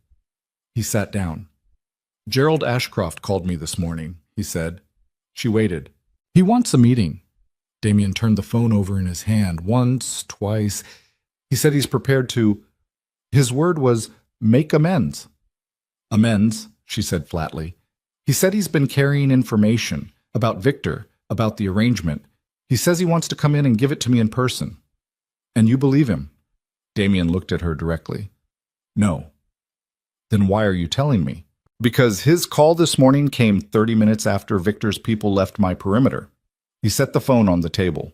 He sat down. "Gerald Ashcroft called me this morning," he said. She waited. "He wants a meeting." Damien turned the phone over in his hand once, twice. He said he's prepared to— His word was, make amends. "Amends," she said flatly. "He said he's been carrying information about Victor, about the arrangement. He says he wants to come in and give it to me in person." "And you believe him?" Damien looked at her directly. "No." "Then why are you telling me?" "Because his call this morning came 30 minutes after Victor's people left my perimeter." He set the phone on the table.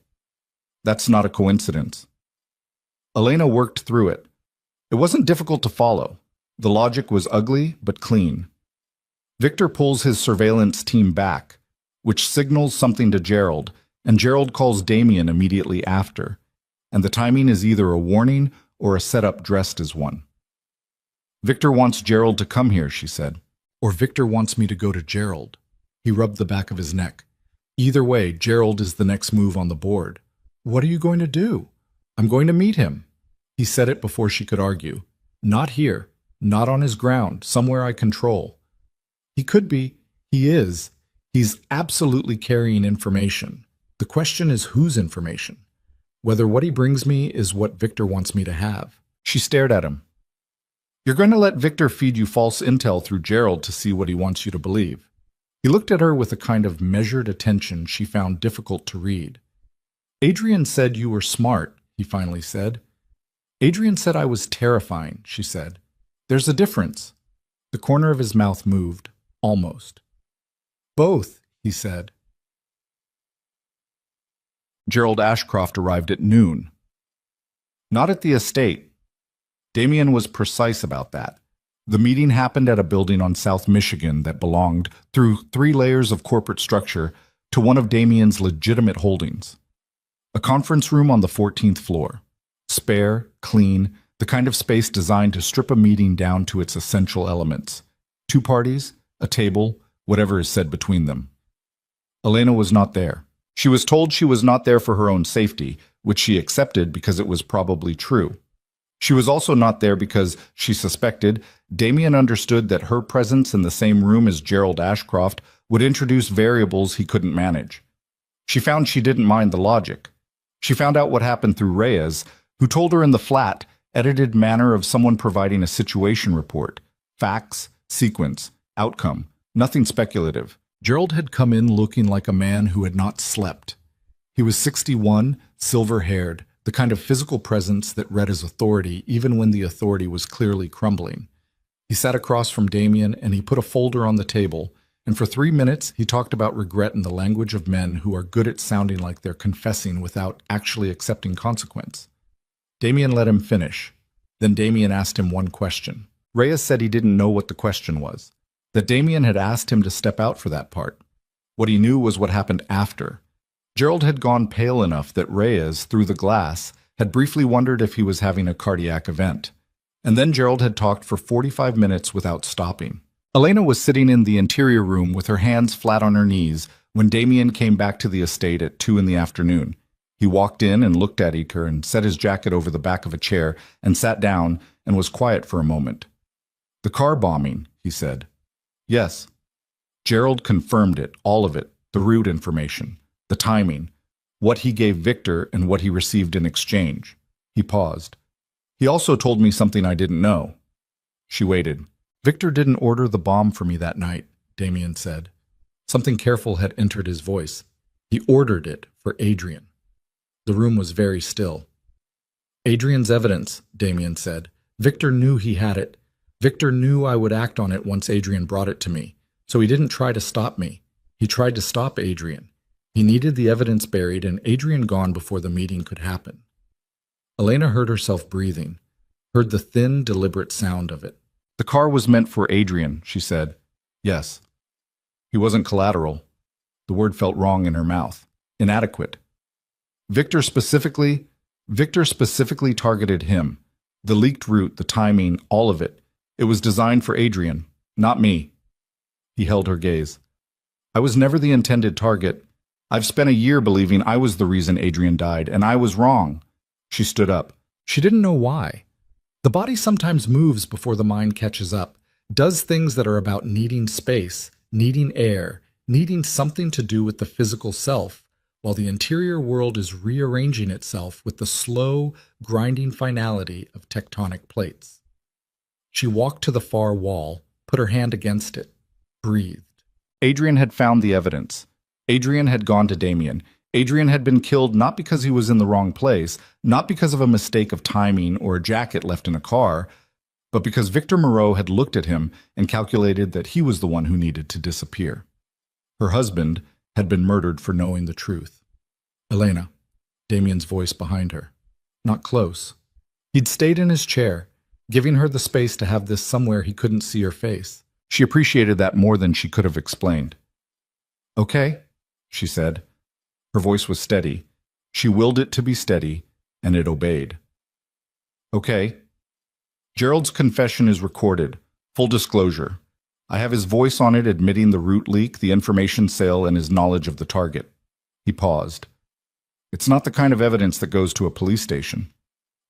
That's not a coincidence. Elena worked through it. It wasn't difficult to follow. The logic was ugly but clean. Victor pulls his surveillance team back, which signals something to Gerald, and Gerald calls Damien immediately after, and the timing is either a warning or a setup dressed as one. Victor wants Gerald to come here, she said. Or Victor wants me to go to Gerald. He rubbed the back of his neck. Either way, Gerald is the next move on the board. What are you going to do? I'm going to meet him. He said it before she could argue. Not here. Not on his ground. Somewhere I control. He could be. He is. He's absolutely carrying information. The question is whose information? Whether what he brings me is what Victor wants me to have. She stared at him. You're going to let Victor feed you false intel through Gerald to see what he wants you to believe. He looked at her with a kind of measured attention she found difficult to read. Adrian said you were smart, he finally said. Adrian said I was terrifying, she said. There's a difference. The corner of his mouth moved, almost. Both, he said. Gerald Ashcroft arrived at noon. Not at the estate. Damien was precise about that. The meeting happened at a building on South Michigan that belonged, through 3 layers of corporate structure, to one of Damien's legitimate holdings. A conference room on the 14th floor. Spare, clean, the kind of space designed to strip a meeting down to its essential elements. 2 parties, a table, whatever is said between them. Elena was not there. She was told she was not there for her own safety, which she accepted because it was probably true. She was also not there because, she suspected, Damien understood that her presence in the same room as Gerald Ashcroft would introduce variables he couldn't manage. She found she didn't mind the logic. She found out what happened through Reyes, who told her in the flat, edited manner of someone providing a situation report. Facts, sequence, outcome, nothing speculative. Gerald had come in looking like a man who had not slept. He was 61, silver-haired, the kind of physical presence that read as authority even when the authority was clearly crumbling. He sat across from Damien and he put a folder on the table, and for 3 minutes he talked about regret in the language of men who are good at sounding like they're confessing without actually accepting consequence. Damien let him finish. Then Damien asked him one question. Reyes said he didn't know what the question was, that Damien had asked him to step out for that part. What he knew was what happened after. Gerald had gone pale enough that Reyes, through the glass, had briefly wondered if he was having a cardiac event. And then Gerald had talked for 45 minutes without stopping. Elena was sitting in the interior room with her hands flat on her knees when Damien came back to the estate at 2 in the afternoon. He walked in and looked at her and set his jacket over the back of a chair and sat down and was quiet for a moment. The car bombing, he said. Yes. Gerald confirmed it, all of it, the route information. The timing, what he gave Victor and what he received in exchange. He paused. He also told me something I didn't know. She waited. Victor didn't order the bomb for me that night, Damien said. Something careful had entered his voice. He ordered it for Adrian. The room was very still. Adrian's evidence, Damien said. Victor knew he had it. Victor knew I would act on it once Adrian brought it to me, so he didn't try to stop me. He tried to stop Adrian. He needed the evidence buried and Adrian gone before the meeting could happen. Elena heard herself breathing, heard the thin, deliberate sound of it. The car was meant for Adrian, she said. Yes. He wasn't collateral. The word felt wrong in her mouth. Inadequate. Victor specifically targeted him. The leaked route, the timing, all of it. It was designed for Adrian, not me. He held her gaze. I was never the intended target. I've spent a year believing I was the reason Adrian died, and I was wrong. She stood up. She didn't know why. The body sometimes moves before the mind catches up, does things that are about needing space, needing air, needing something to do with the physical self, while the interior world is rearranging itself with the slow, grinding finality of tectonic plates. She walked to the far wall, put her hand against it, breathed. Adrian had found the evidence. Adrian had gone to Damien. Adrian had been killed not because he was in the wrong place, not because of a mistake of timing or a jacket left in a car, but because Victor Moreau had looked at him and calculated that he was the one who needed to disappear. Her husband had been murdered for knowing the truth. Elena, Damien's voice behind her. Not close. He'd stayed in his chair, giving her the space to have this somewhere he couldn't see her face. She appreciated that more than she could have explained. Okay, she said. Her voice was steady. She willed it to be steady, and it obeyed. Okay. Gerald's confession is recorded. Full disclosure. I have his voice on it admitting the root leak, the information sale, and his knowledge of the target. He paused. It's not the kind of evidence that goes to a police station.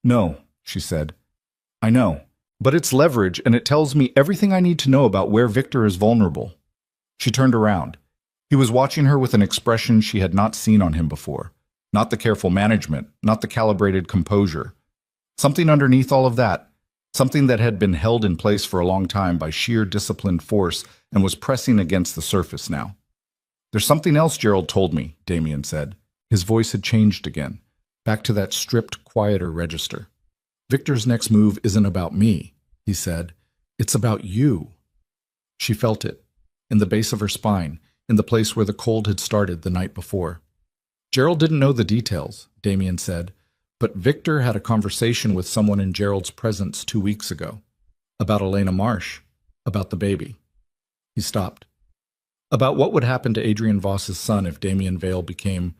No, she said. I know. But it's leverage, and it tells me everything I need to know about where Victor is vulnerable. She turned around. He was watching her with an expression she had not seen on him before. Not the careful management, not the calibrated composure. Something underneath all of that, something that had been held in place for a long time by sheer disciplined force and was pressing against the surface now. There's something else Gerald told me, Damien said. His voice had changed again, back to that stripped, quieter register. Victor's next move isn't about me, he said. It's about you. She felt it, in the base of her spine, in the place where the cold had started the night before. Gerald didn't know the details, Damien said, but Victor had a conversation with someone in Gerald's presence 2 weeks ago. About Elena Marsh, about the baby. He stopped. About what would happen to Adrian Voss's son if Damien Vale became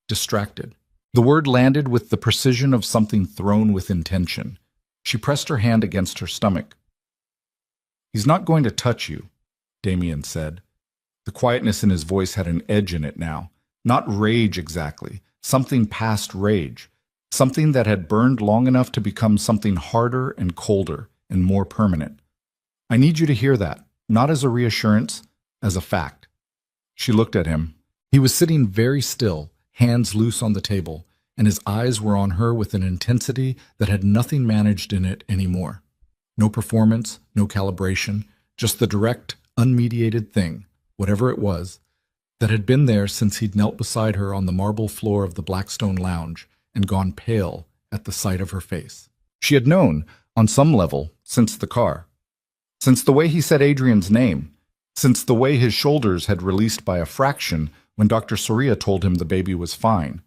distracted. The word landed with the precision of something thrown with intention. She pressed her hand against her stomach. He's not going to touch you, Damien said. The quietness in his voice had an edge in it now. Not rage exactly, something past rage. Something that had burned long enough to become something harder and colder and more permanent. I need you to hear that, not as a reassurance, as a fact. She looked at him. He was sitting very still, hands loose on the table, and his eyes were on her with an intensity that had nothing managed in it anymore. No performance, no calibration, just the direct, unmediated thing, whatever it was, that had been there since he'd knelt beside her on the marble floor of the Blackstone lounge and gone pale at the sight of her face. She had known, on some level, since the car. Since the way he said Adrian's name, since the way his shoulders had released by a fraction when Dr. Soria told him the baby was fine.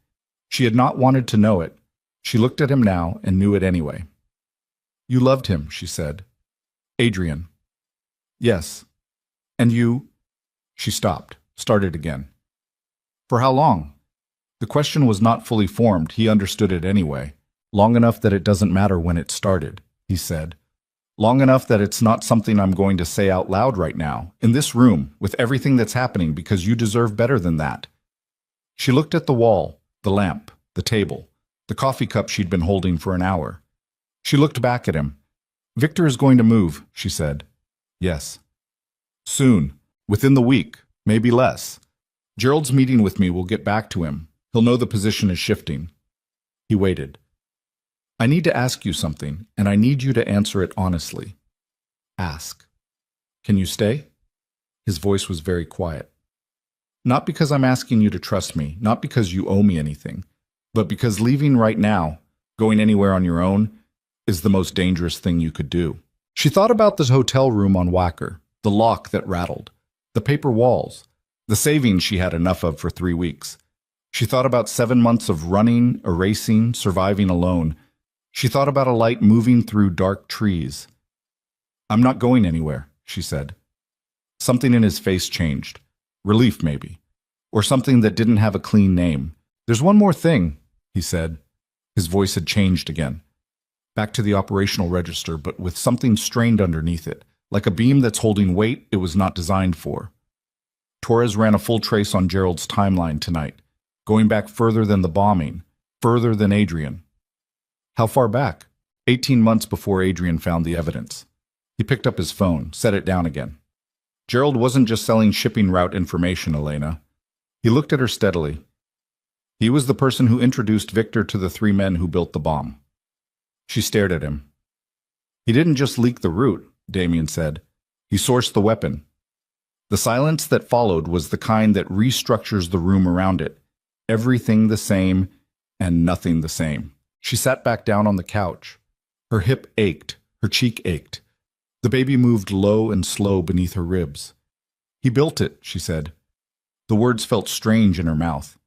She had not wanted to know it. She looked at him now and knew it anyway. You loved him, she said. Adrian. Yes. And you? She stopped, started again. For how long? The question was not fully formed. He understood it anyway. Long enough that it doesn't matter when it started, he said. Long enough that it's not something I'm going to say out loud right now, in this room, with everything that's happening, because you deserve better than that. She looked at the wall, the lamp, the table, the coffee cup she'd been holding for an hour. She looked back at him. Victor is going to move, she said. Yes. Soon, within the week, maybe less. Gerald's meeting with me will get back to him. He'll know the position is shifting. He waited. I need to ask you something, and I need you to answer it honestly. Ask. Can you stay? His voice was very quiet. Not because I'm asking you to trust me, not because you owe me anything, but because leaving right now, going anywhere on your own, is the most dangerous thing you could do. She thought about the hotel room on Wacker, the lock that rattled, the paper walls, the savings she had enough of for 3 weeks. She thought about 7 months of running, erasing, surviving alone. She thought about a light moving through dark trees. I'm not going anywhere, she said. Something in his face changed. Relief, maybe. Or something that didn't have a clean name. There's one more thing, he said. His voice had changed again. Back to the operational register, but with something strained underneath it, like a beam that's holding weight it was not designed for. Torres ran a full trace on Gerald's timeline tonight, going back further than the bombing, further than Adrian. How far back? 18 months before Adrian found the evidence. He picked up his phone, set it down again. Gerald wasn't just selling shipping route information, Elena. He looked at her steadily. He was the person who introduced Victor to the 3 men who built the bomb. She stared at him. He didn't just leak the route, Damien said. He sourced the weapon. The silence that followed was the kind that restructures the room around it. Everything the same and nothing the same. She sat back down on the couch. Her hip ached, her cheek ached. The baby moved low and slow beneath her ribs. He built it, she said. The words felt strange in her mouth.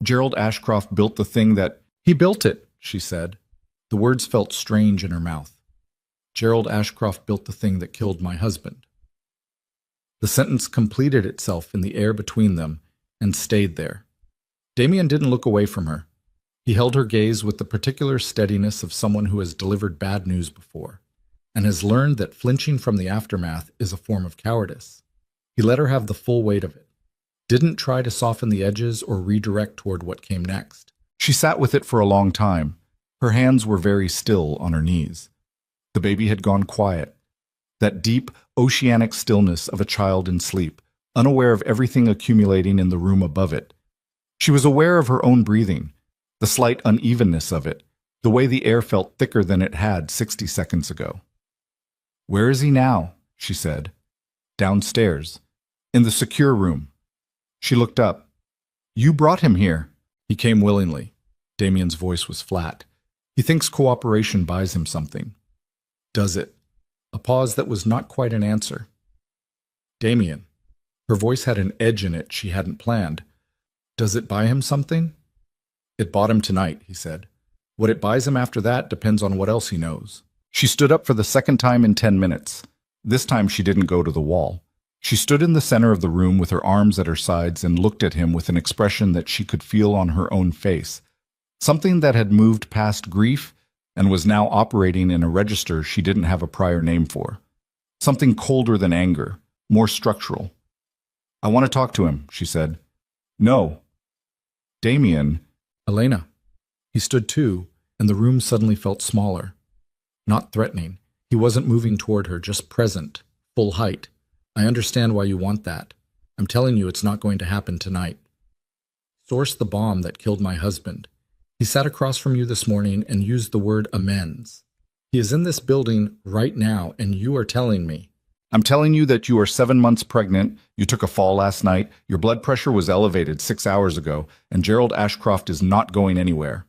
Gerald Ashcroft built the thing that— He built it, she said. The words felt strange in her mouth. Gerald Ashcroft built the thing that killed my husband. The sentence completed itself in the air between them and stayed there. Damien didn't look away from her. He held her gaze with the particular steadiness of someone who has delivered bad news before and has learned that flinching from the aftermath is a form of cowardice. He let her have the full weight of it, didn't try to soften the edges or redirect toward what came next. She sat with it for a long time. Her hands were very still on her knees. The baby had gone quiet, that deep, oceanic stillness of a child in sleep, unaware of everything accumulating in the room above it. She was aware of her own breathing, the slight unevenness of it, the way the air felt thicker than it had 60 seconds ago. "Where is he now?" she said. "Downstairs, in the secure room." She looked up. "You brought him here." "He came willingly." Damien's voice was flat. "He thinks cooperation buys him something." "Does it?" A pause that was not quite an answer. "Damien." Her voice had an edge in it she hadn't planned. "Does it buy him something?" "It bought him tonight," he said. "What it buys him after that depends on what else he knows." She stood up for the second time in 10 minutes. This time she didn't go to the wall. She stood in the center of the room with her arms at her sides and looked at him with an expression that she could feel on her own face. Something that had moved past grief and was now operating in a register she didn't have a prior name for. Something colder than anger, more structural. "I want to talk to him," she said. "No." "Damien." "Elena." He stood too, and the room suddenly felt smaller. Not threatening. He wasn't moving toward her, just present, full height. "I understand why you want that. I'm telling you it's not going to happen tonight. Source the bomb that killed my husband. He sat across from you this morning and used the word amends. He is in this building right now, and you are telling me." "I'm telling you that you are 7 months pregnant, you took a fall last night, your blood pressure was elevated 6 hours ago, and Gerald Ashcroft is not going anywhere."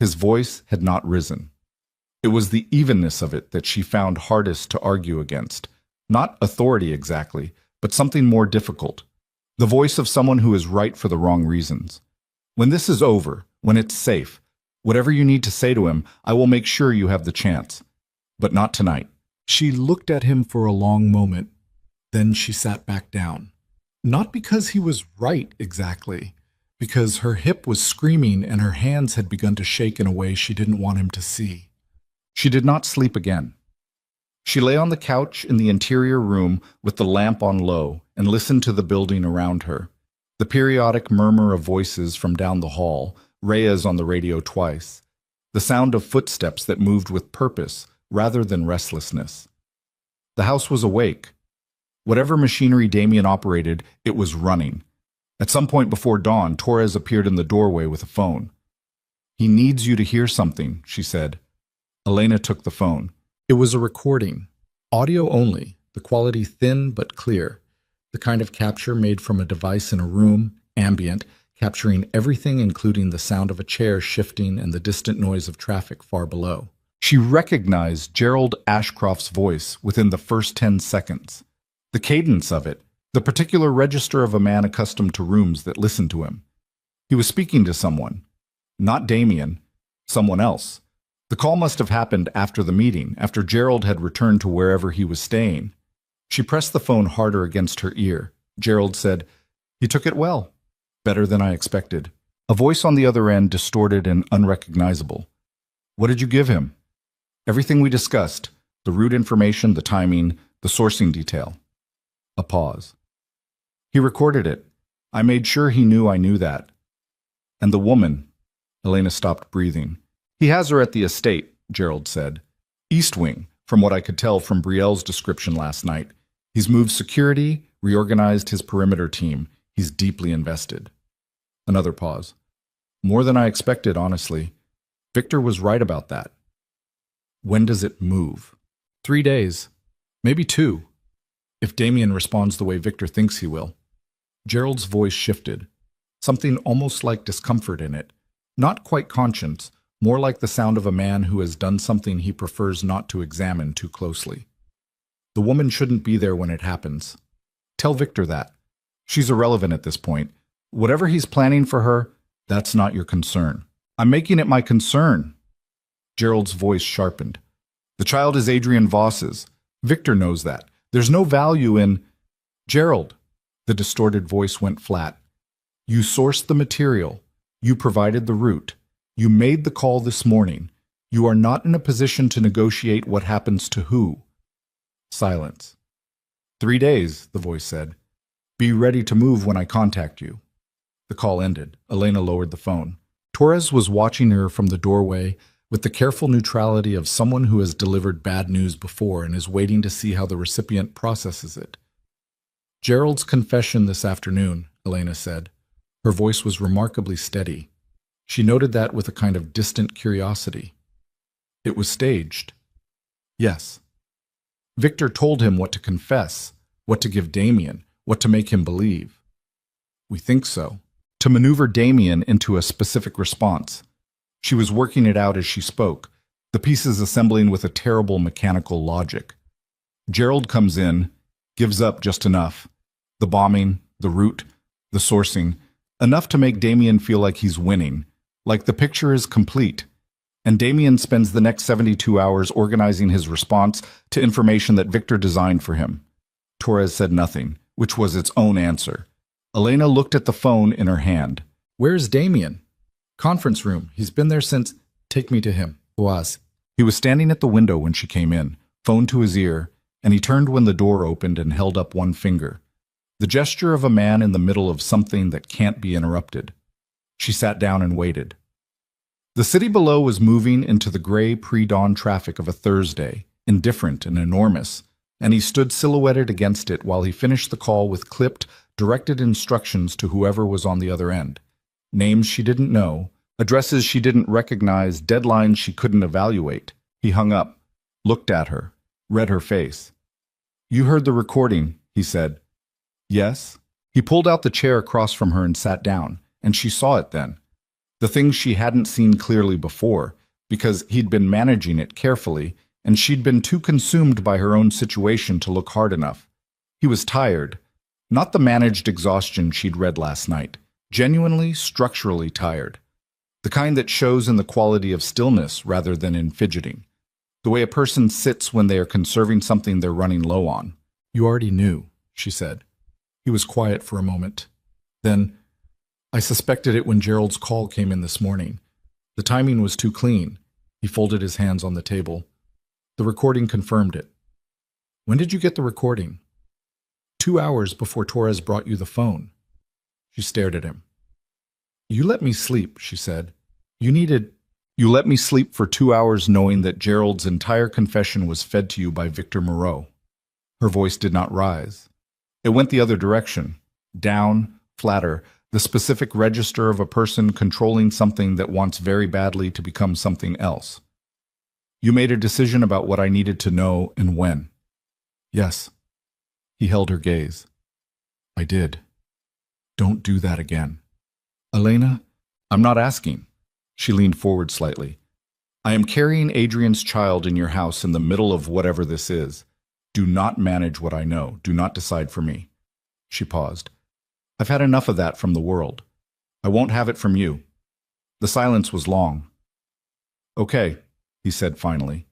His voice had not risen. It was the evenness of it that she found hardest to argue against. Not authority exactly, but something more difficult. The voice of someone who is right for the wrong reasons. "When this is over, when it's safe, whatever you need to say to him, I will make sure you have the chance. But not tonight." She looked at him for a long moment. Then she sat back down. Not because he was right exactly, because her hip was screaming and her hands had begun to shake in a way she didn't want him to see. She did not sleep again. She lay on the couch in the interior room with the lamp on low and listened to the building around her. The periodic murmur of voices from down the hall, Rhea's on the radio twice. The sound of footsteps that moved with purpose rather than restlessness. The house was awake. Whatever machinery Damien operated, it was running. At some point before dawn, Torres appeared in the doorway with a phone. "He needs you to hear something," she said. Elena took the phone. It was a recording, audio only, the quality thin but clear, the kind of capture made from a device in a room, ambient, capturing everything including the sound of a chair shifting and the distant noise of traffic far below. She recognized Gerald Ashcroft's voice within the first 10 seconds. The cadence of it, the particular register of a man accustomed to rooms that listened to him. He was speaking to someone. Not Damien, someone else. The call must have happened after the meeting, after Gerald had returned to wherever he was staying. She pressed the phone harder against her ear. Gerald said, "He took it well. Better than I expected." A voice on the other end, distorted and unrecognizable. "What did you give him?" "Everything we discussed. The route information, the timing, the sourcing detail." A pause. "He recorded it. I made sure he knew I knew that." "And the woman?" Elena stopped breathing. "He has her at the estate," Gerald said. "East Wing, from what I could tell from Brielle's description last night. He's moved security, reorganized his perimeter team. He's deeply invested." Another pause. "More than I expected, honestly. Victor was right about that." "When does it move?" 3 days. Maybe 2. If Damien responds the way Victor thinks he will. Gerald's voice shifted. Something almost like discomfort in it. Not quite conscience, more like the sound of a man who has done something he prefers not to examine too closely. "The woman shouldn't be there when it happens. Tell Victor that. She's irrelevant at this point. Whatever he's planning for her, That's not your concern. I'm making it my concern. Gerald's voice sharpened. The child is Adrian Voss's. Victor knows that. There's no value in... Gerald. The distorted voice went flat. You sourced the material. You provided the route. You made the call this morning. You are not in a position to negotiate what happens to who. Silence. 3 days, the voice said. Be ready to move when I contact you. The call ended. Elena lowered the phone. Torres was watching her from the doorway with the careful neutrality of someone who has delivered bad news before and is waiting to see how the recipient processes it. Gerald's confession this afternoon, Elena said. Her voice was remarkably steady. She noted that with a kind of distant curiosity. It was staged. Yes. Victor told him what to confess, what to give Damien, what to make him believe. We think so. To maneuver Damien into a specific response. She was working it out as she spoke, the pieces assembling with a terrible mechanical logic. Gerald comes in, gives up just enough. The bombing, the route, the sourcing, enough to make Damien feel like he's winning, like the picture is complete. And Damien spends the next 72 hours organizing his response to information that Victor designed for him. Torres said nothing, which was its own answer. Elena looked at the phone in her hand. Where's Damien? Conference room. He's been there since... Take me to him. Was. He was standing at the window when she came in, phone to his ear, and he turned when the door opened and held up one finger. The gesture of a man in the middle of something that can't be interrupted. She sat down and waited. The city below was moving into the gray pre-dawn traffic of a Thursday, indifferent and enormous, and he stood silhouetted against it while he finished the call with clipped, directed instructions to whoever was on the other end. Names she didn't know, addresses she didn't recognize, deadlines she couldn't evaluate. He hung up, looked at her, read her face. You heard the recording, he said. Yes. He pulled out the chair across from her and sat down, and she saw it then. The things she hadn't seen clearly before, because he'd been managing it carefully, and she'd been too consumed by her own situation to look hard enough. He was tired. Not the managed exhaustion she'd read last night. Genuinely, structurally tired. The kind that shows in the quality of stillness rather than in fidgeting. The way a person sits when they are conserving something they're running low on. You already knew, she said. He was quiet for a moment. Then, I suspected it when Gerald's call came in this morning. The timing was too clean. He folded his hands on the table. The recording confirmed it. When did you get the recording? 2 hours before Torres brought you the phone. She stared at him. You let me sleep, she said. You let me sleep for 2 hours knowing that Gerald's entire confession was fed to you by Victor Moreau. Her voice did not rise. It went the other direction. Down, flatter, the specific register of a person controlling something that wants very badly to become something else. You made a decision about what I needed to know and when. Yes. He held her gaze. I did. Don't do that again. Elena, I'm not asking. She leaned forward slightly. I am carrying Adrian's child in your house in the middle of whatever this is. Do not manage what I know. Do not decide for me. She paused. I've had enough of that from the world. I won't have it from you. The silence was long. Okay, he said finally.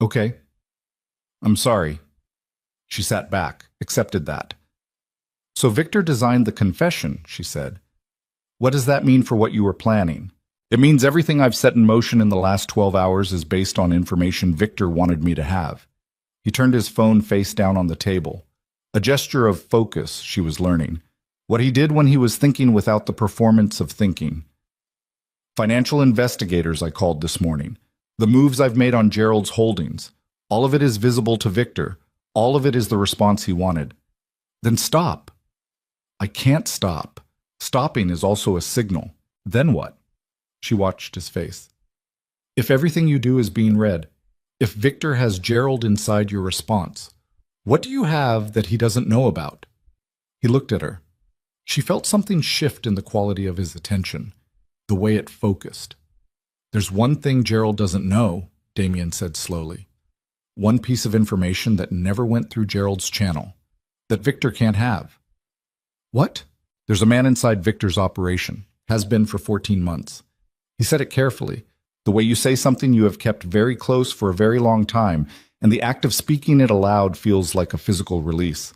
Okay. I'm sorry. She sat back, accepted that. So Victor designed the confession, she said. What does that mean for what you were planning? It means everything I've set in motion in the last 12 hours is based on information Victor wanted me to have. He turned his phone face down on the table. A gesture of focus, she was learning. What he did when he was thinking without the performance of thinking. Financial investigators, I called this morning. The moves I've made on Gerald's holdings. All of it is visible to Victor. All of it is the response he wanted. Then stop. I can't stop. Stopping is also a signal. Then what? She watched his face. If everything you do is being read, if Victor has Gerald inside your response, what do you have that he doesn't know about? He looked at her. She felt something shift in the quality of his attention, the way it focused. There's one thing Gerald doesn't know, Damien said slowly. One piece of information that never went through Gerald's channel, that Victor can't have. What? There's a man inside Victor's operation. Has been for 14 months. He said it carefully. The way you say something you have kept very close for a very long time, and the act of speaking it aloud feels like a physical release.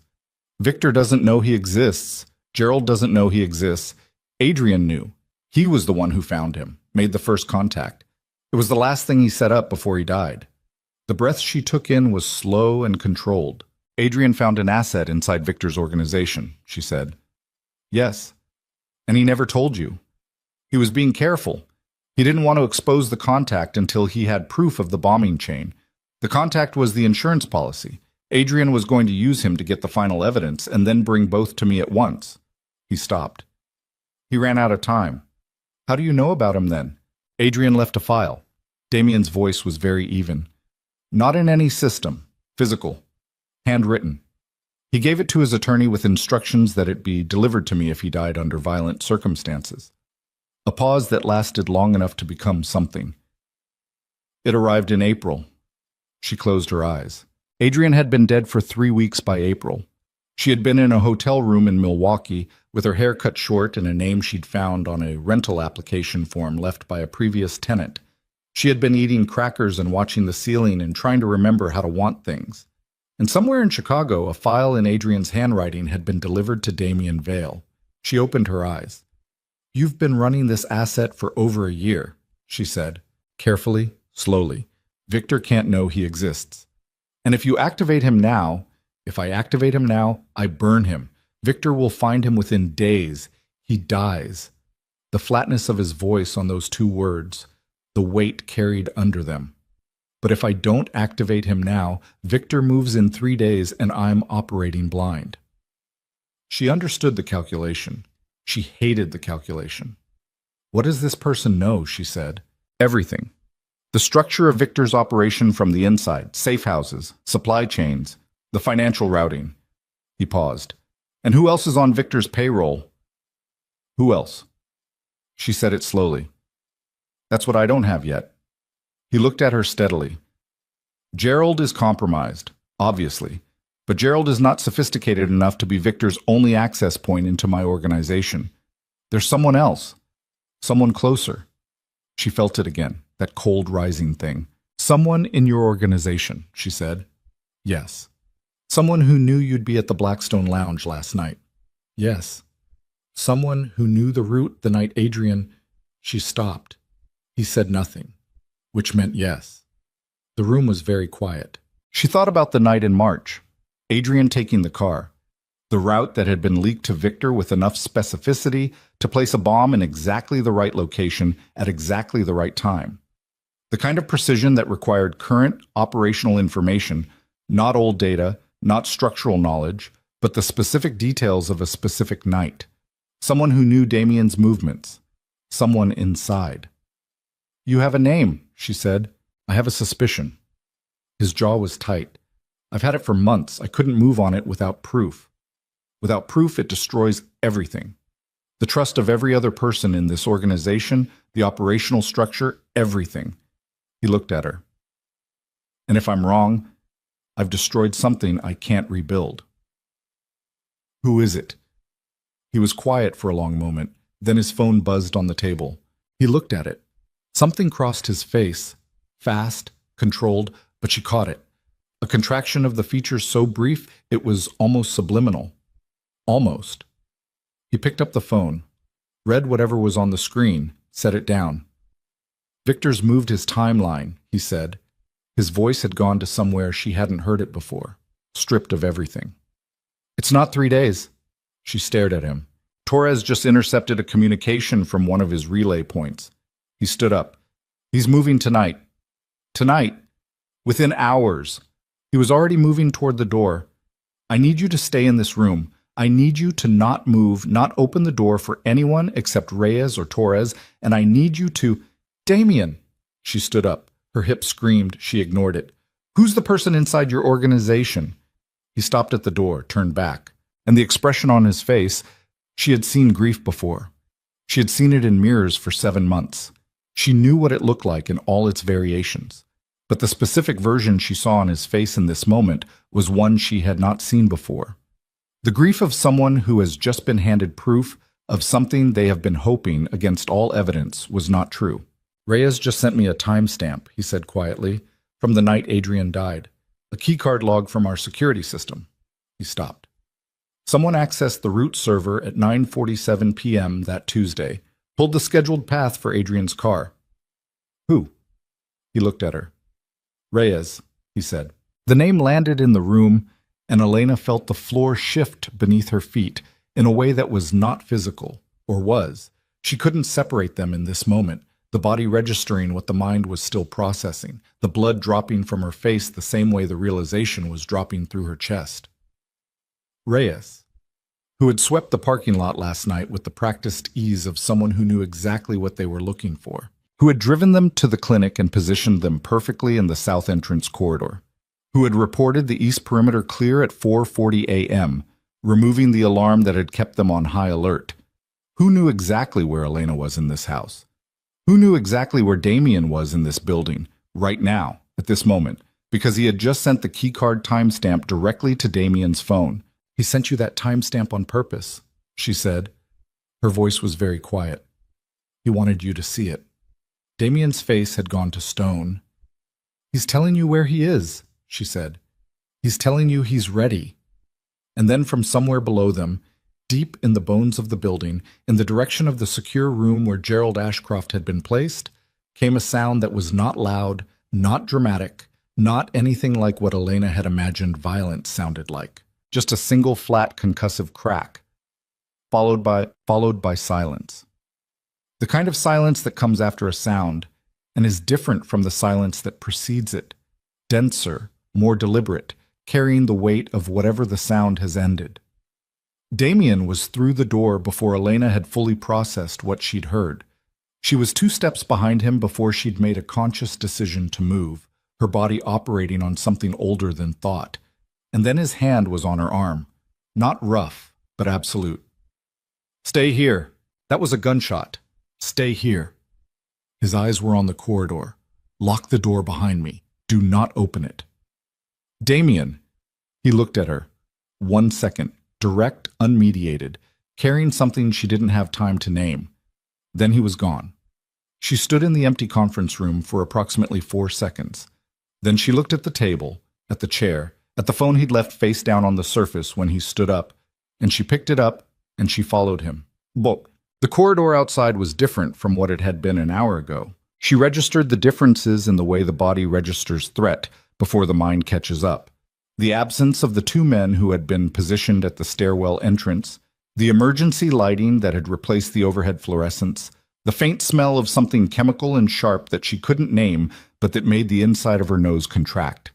Victor doesn't know he exists. Gerald doesn't know he exists. Adrian knew. He was the one who found him, made the first contact. It was the last thing he set up before he died. The breath she took in was slow and controlled. Adrian found an asset inside Victor's organization, she said. Yes. And he never told you. He was being careful. He didn't want to expose the contact until he had proof of the bombing chain. The contact was the insurance policy. Adrian was going to use him to get the final evidence and then bring both to me at once. He stopped. He ran out of time. How do you know about him then? Adrian left a file. Damien's voice was very even. Not in any system. Physical. Handwritten. He gave it to his attorney with instructions that it be delivered to me if he died under violent circumstances. A pause that lasted long enough to become something. It arrived in April. She closed her eyes. Adrian had been dead for 3 weeks by April. She had been in a hotel room in Milwaukee with her hair cut short and a name she'd found on a rental application form left by a previous tenant. She had been eating crackers and watching the ceiling and trying to remember how to want things. And somewhere in Chicago, a file in Adrian's handwriting had been delivered to Damien Vale. She opened her eyes. You've been running this asset for over a year, she said, carefully, slowly. Victor can't know he exists. And if you activate him now, if I activate him now, I burn him. Victor will find him within days. He dies. The flatness of his voice on those 2 words, the weight carried under them. But if I don't activate him now, Victor moves in 3 days and I'm operating blind. She understood the calculation. She hated the calculation. What does this person know, she said. Everything. The structure of Victor's operation from the inside, safe houses, supply chains, the financial routing. He paused. And who else is on Victor's payroll? Who else? She said it slowly. That's what I don't have yet. He looked at her steadily. Gerald is compromised, obviously, but Gerald is not sophisticated enough to be Victor's only access point into my organization. There's someone else, someone closer. She felt it again, that cold rising thing. Someone in your organization, she said. Yes. Someone who knew you'd be at the Blackstone Lounge last night. Yes. Someone who knew the route the night Adrian... She stopped. He said nothing, which meant yes. The room was very quiet. She thought about the night in March, Adrian taking the car, the route that had been leaked to Victor with enough specificity to place a bomb in exactly the right location at exactly the right time. The kind of precision that required current operational information, not old data, not structural knowledge, but the specific details of a specific night. Someone who knew Damien's movements. Someone inside. You have a name, she said. I have a suspicion. His jaw was tight. I've had it for months. I couldn't move on it without proof. Without proof, it destroys everything. The trust of every other person in this organization, the operational structure, everything. He looked at her. And if I'm wrong, I've destroyed something I can't rebuild. Who is it? He was quiet for a long moment. Then his phone buzzed on the table. He looked at it. Something crossed his face. Fast, controlled, but she caught it. A contraction of the features so brief it was almost subliminal. Almost. He picked up the phone, read whatever was on the screen, set it down. Victor's moved his timeline, he said. His voice had gone to somewhere she hadn't heard it before, stripped of everything. It's not 3 days. She stared at him. Torres just intercepted a communication from one of his relay points. He stood up. He's moving tonight. Tonight? Within hours. He was already moving toward the door. I need you to stay in this room. I need you to not move, not open the door for anyone except Reyes or Torres, and I need you to... Damien! She stood up. Her hips screamed. She ignored it. Who's the person inside your organization? He stopped at the door, turned back. And the expression on his face, she had seen grief before. She had seen it in mirrors for 7 months. She knew what it looked like in all its variations. But the specific version she saw on his face in this moment was one she had not seen before. The grief of someone who has just been handed proof, of something they have been hoping against all evidence was not true. Reyes just sent me a timestamp, he said quietly, from the night Adrian died. A keycard log from our security system. He stopped. Someone accessed the root server at 9:47 p.m. that Tuesday, pulled the scheduled path for Adrian's car. Who? He looked at her. Reyes, he said. The name landed in the room, and Elena felt the floor shift beneath her feet in a way that was not physical, or was. She couldn't separate them in this moment, the body registering what the mind was still processing, the blood dropping from her face the same way the realization was dropping through her chest. Reyes, who had swept the parking lot last night with the practiced ease of someone who knew exactly what they were looking for, who had driven them to the clinic and positioned them perfectly in the south entrance corridor, who had reported the east perimeter clear at 4:40 a.m., removing the alarm that had kept them on high alert. Who knew exactly where Elena was in this house? Who knew exactly where Damien was in this building, right now, at this moment, because he had just sent the keycard timestamp directly to Damien's phone. He sent you that timestamp on purpose, she said. Her voice was very quiet. He wanted you to see it. Damien's face had gone to stone. He's telling you where he is, she said. He's telling you he's ready. And then from somewhere below them, deep in the bones of the building, in the direction of the secure room where Gerald Ashcroft had been placed, came a sound that was not loud, not dramatic, not anything like what Elena had imagined violence sounded like. Just a single flat concussive crack, followed by silence. The kind of silence that comes after a sound and is different from the silence that precedes it, denser, more deliberate, carrying the weight of whatever the sound has ended. Damien was through the door before Elena had fully processed what she'd heard. She was 2 steps behind him before she'd made a conscious decision to move, her body operating on something older than thought. And then his hand was on her arm. Not rough, but absolute. Stay here. That was a gunshot. Stay here. His eyes were on the corridor. Lock the door behind me. Do not open it. Damien. He looked at her. 1 second, direct, unmediated, carrying something she didn't have time to name. Then he was gone. She stood in the empty conference room for approximately 4 seconds. Then she looked at the table, at the chair, at the phone he'd left face down on the surface when he stood up, and she picked it up, and she followed him. But the corridor outside was different from what it had been an hour ago. She registered the differences in the way the body registers threat before the mind catches up. The absence of the 2 men who had been positioned at the stairwell entrance, the emergency lighting that had replaced the overhead fluorescents, the faint smell of something chemical and sharp that she couldn't name but that made the inside of her nose contract.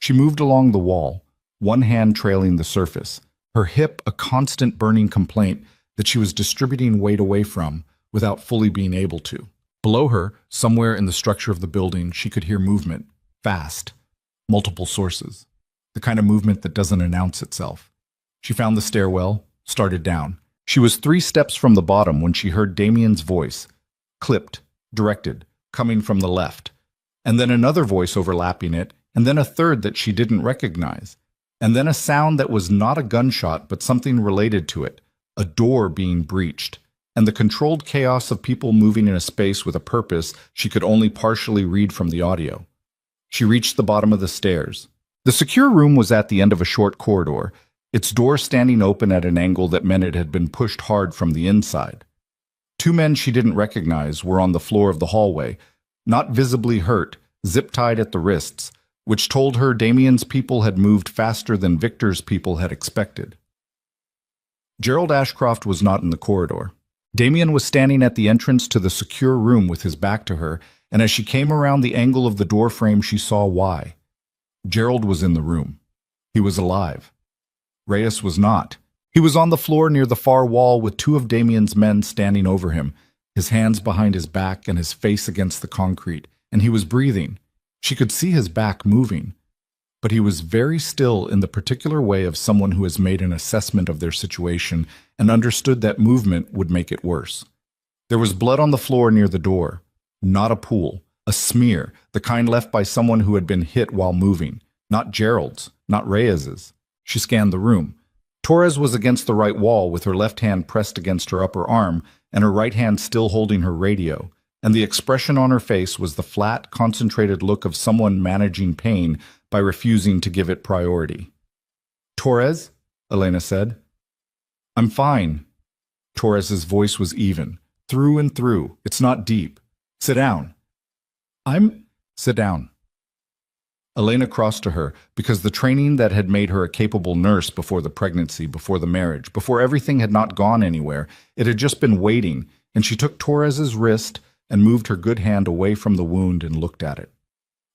She moved along the wall, one hand trailing the surface, her hip a constant burning complaint that she was distributing weight away from without fully being able to. Below her, somewhere in the structure of the building, she could hear movement, fast, multiple sources, the kind of movement that doesn't announce itself. She found the stairwell, started down. She was 3 steps from the bottom when she heard Damien's voice, clipped, directed, coming from the left, and then another voice overlapping it, and then a third that she didn't recognize, and then a sound that was not a gunshot but something related to it, a door being breached, and the controlled chaos of people moving in a space with a purpose she could only partially read from the audio. She reached the bottom of the stairs. The secure room was at the end of a short corridor, its door standing open at an angle that meant it had been pushed hard from the inside. 2 men she didn't recognize were on the floor of the hallway, not visibly hurt, zip-tied at the wrists, which told her Damien's people had moved faster than Victor's people had expected. Gerald Ashcroft was not in the corridor. Damien was standing at the entrance to the secure room with his back to her, and as she came around the angle of the door frame, she saw why. Gerald was in the room. He was alive. Reyes was not. He was on the floor near the far wall with 2 of Damien's men standing over him, his hands behind his back and his face against the concrete, and he was breathing. She could see his back moving, but he was very still in the particular way of someone who has made an assessment of their situation and understood that movement would make it worse. There was blood on the floor near the door, not a pool, a smear, the kind left by someone who had been hit while moving, not Gerald's, not Reyes's. She scanned the room. Torres was against the right wall with her left hand pressed against her upper arm and her right hand still holding her radio, and the expression on her face was the flat, concentrated look of someone managing pain by refusing to give it priority. "Torres?" Elena said. "I'm fine." Torres's voice was even, through and through. "It's not deep. Sit down." Sit down." Elena crossed to her because the training that had made her a capable nurse before the pregnancy, before the marriage, before everything had not gone anywhere, it had just been waiting, and she took Torres's wrist and moved her good hand away from the wound and looked at it.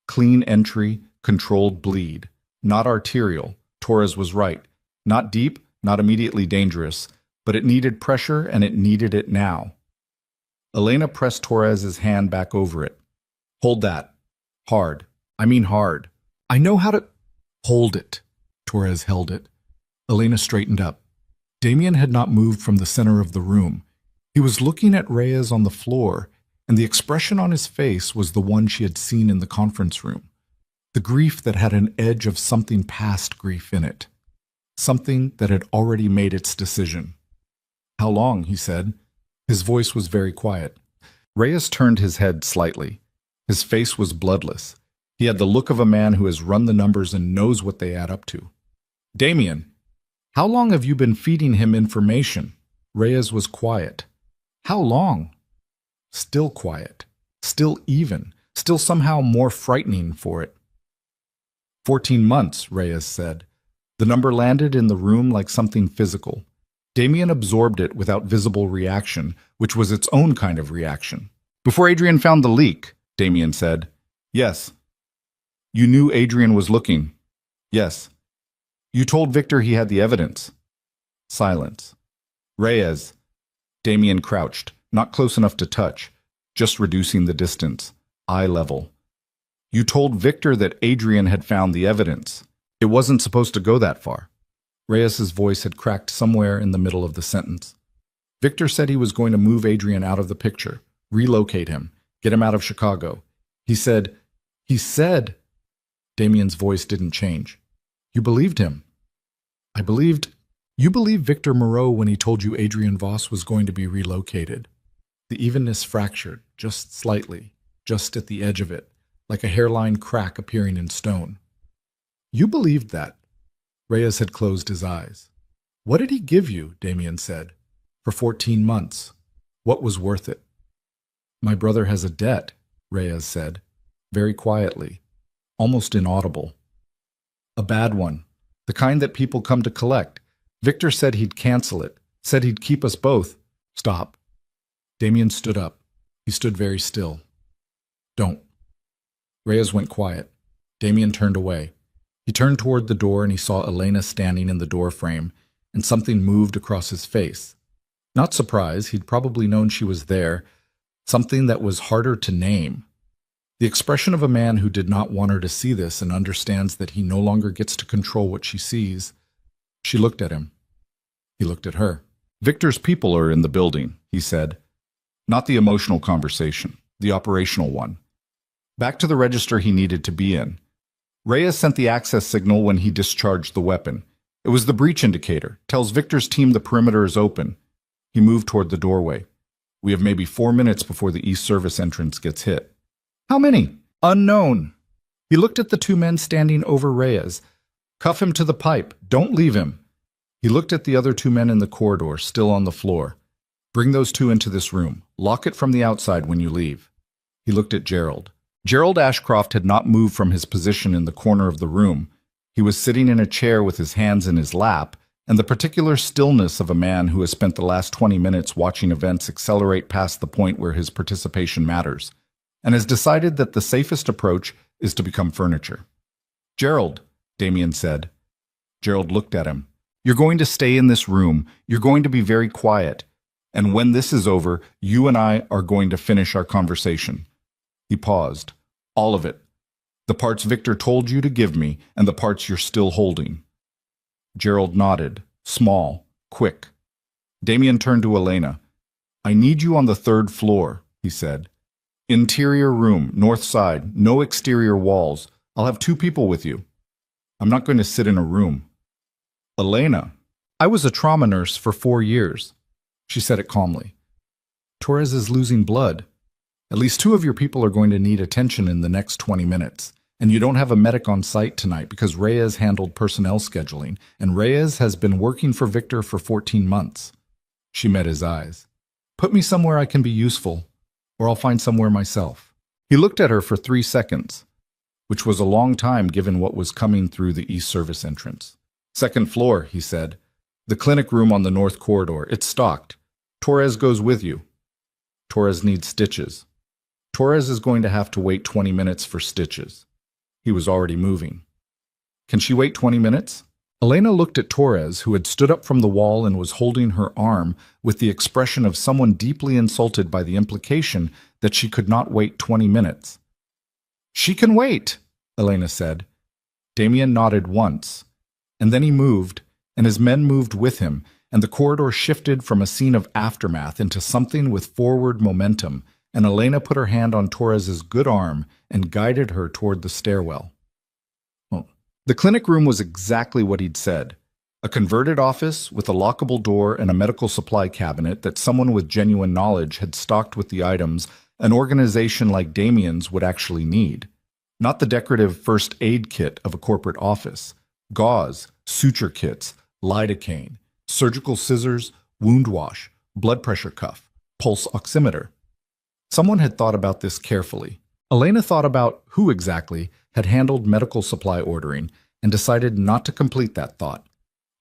Clean entry, controlled bleed. Not arterial. Torres was right. Not deep, not immediately dangerous, but it needed pressure and it needed it now. Elena pressed Torres's hand back over it. "Hold that. Hard. I mean hard. I know how to—" "Hold it." Torres held it. Elena straightened up. Damien had not moved from the center of the room. He was looking at Reyes on the floor, and the expression on his face was the one she had seen in the conference room. The grief that had an edge of something past grief in it. Something that had already made its decision. "How long?" he said. His voice was very quiet. Reyes turned his head slightly. His face was bloodless. He had the look of a man who has run the numbers and knows what they add up to. "Damien, how long have you been feeding him information?" Reyes was quiet. "How long?" Still quiet. Still even. Still somehow more frightening for it. 14 months, Reyes said. The number landed in the room like something physical. Damien absorbed it without visible reaction, which was its own kind of reaction. "Before Adrian found the leak," Damien said. "Yes." "You knew Adrian was looking?" "Yes." "You told Victor he had the evidence?" Silence. "Reyes." Damien crouched, not close enough to touch, just reducing the distance, eye level. "You told Victor that Adrian had found the evidence. It wasn't supposed to go that far." Reyes's voice had cracked somewhere in the middle of the sentence. "Victor said he was going to move Adrian out of the picture, relocate him, get him out of Chicago. He said, Damien's voice didn't change. "You believed him." You believed Victor Moreau when he told you Adrian Voss was going to be relocated." The evenness fractured, just slightly, just at the edge of it, like a hairline crack appearing in stone. "You believed that." Reyes had closed his eyes. "What did he give you?" Damien said. "For 14 months. What was worth it?" "My brother has a debt," Reyes said, very quietly, almost inaudible. "A bad one, the kind that people come to collect. Victor said he'd cancel it, said he'd keep us both." "Stop." Damien stood up. He stood very still. "Don't." Reyes went quiet. Damien turned away. He turned toward the door and he saw Elena standing in the door frame, and something moved across his face. Not surprise, he'd probably known she was there, something that was harder to name. The expression of a man who did not want her to see this and understands that he no longer gets to control what she sees. She looked at him. He looked at her. "Victor's people are in the building," he said. Not the emotional conversation, the operational one. Back to the register he needed to be in. Reyes sent the access signal when he discharged the weapon. It was the breach indicator. Tells Victor's team the perimeter is open. He moved toward the doorway. "We have maybe 4 minutes before the East Service entrance gets hit." "How many?" "Unknown." He looked at the 2 men standing over Reyes. "Cuff him to the pipe. Don't leave him." He looked at the other 2 men in the corridor, still on the floor. "Bring those 2 into this room. Lock it from the outside when you leave." He looked at Gerald. Gerald Ashcroft had not moved from his position in the corner of the room. He was sitting in a chair with his hands in his lap, and the particular stillness of a man who has spent the last 20 minutes watching events accelerate past the point where his participation matters, and has decided that the safest approach is to become furniture. "Gerald," Damien said. Gerald looked at him. "You're going to stay in this room. You're going to be very quiet. And when this is over, you and I are going to finish our conversation." He paused. "All of it. The parts Victor told you to give me, and the parts you're still holding." Gerald nodded. Small. Quick. Damien turned to Elena. "I need you on the 3rd floor," he said. "Interior room, north side, no exterior walls. I'll have 2 people with you." "I'm not going to sit in a room." "Elena." I was a trauma nurse for 4 years. She said it calmly. Torres is losing blood. At least 2 of your people are going to need attention in the next 20 minutes. And you don't have a medic on site tonight because Reyes handled personnel scheduling, and Reyes has been working for Victor for 14 months. She met his eyes. Put me somewhere I can be useful, or I'll find somewhere myself. He looked at her for 3 seconds, which was a long time given what was coming through the East Service entrance. Second floor, he said. The clinic room on the North Corridor. It's stocked. Torres goes with you. Torres needs stitches. Torres is going to have to wait 20 minutes for stitches. He was already moving. Can she wait 20 minutes? Elena looked at Torres, who had stood up from the wall and was holding her arm with the expression of someone deeply insulted by the implication that she could not wait 20 minutes. She can wait, Elena said. Damien nodded once, and then he moved, and his men moved with him, and the corridor shifted from a scene of aftermath into something with forward momentum, and Elena put her hand on Torres's good arm and guided her toward the stairwell. The clinic room was exactly what he'd said. A converted office with a lockable door and a medical supply cabinet that someone with genuine knowledge had stocked with the items an organization like Damien's would actually need. Not the decorative first aid kit of a corporate office. Gauze, suture kits, lidocaine, surgical scissors, wound wash, blood pressure cuff, pulse oximeter. Someone had thought about this carefully. Elena thought about who exactly had handled medical supply ordering and decided not to complete that thought.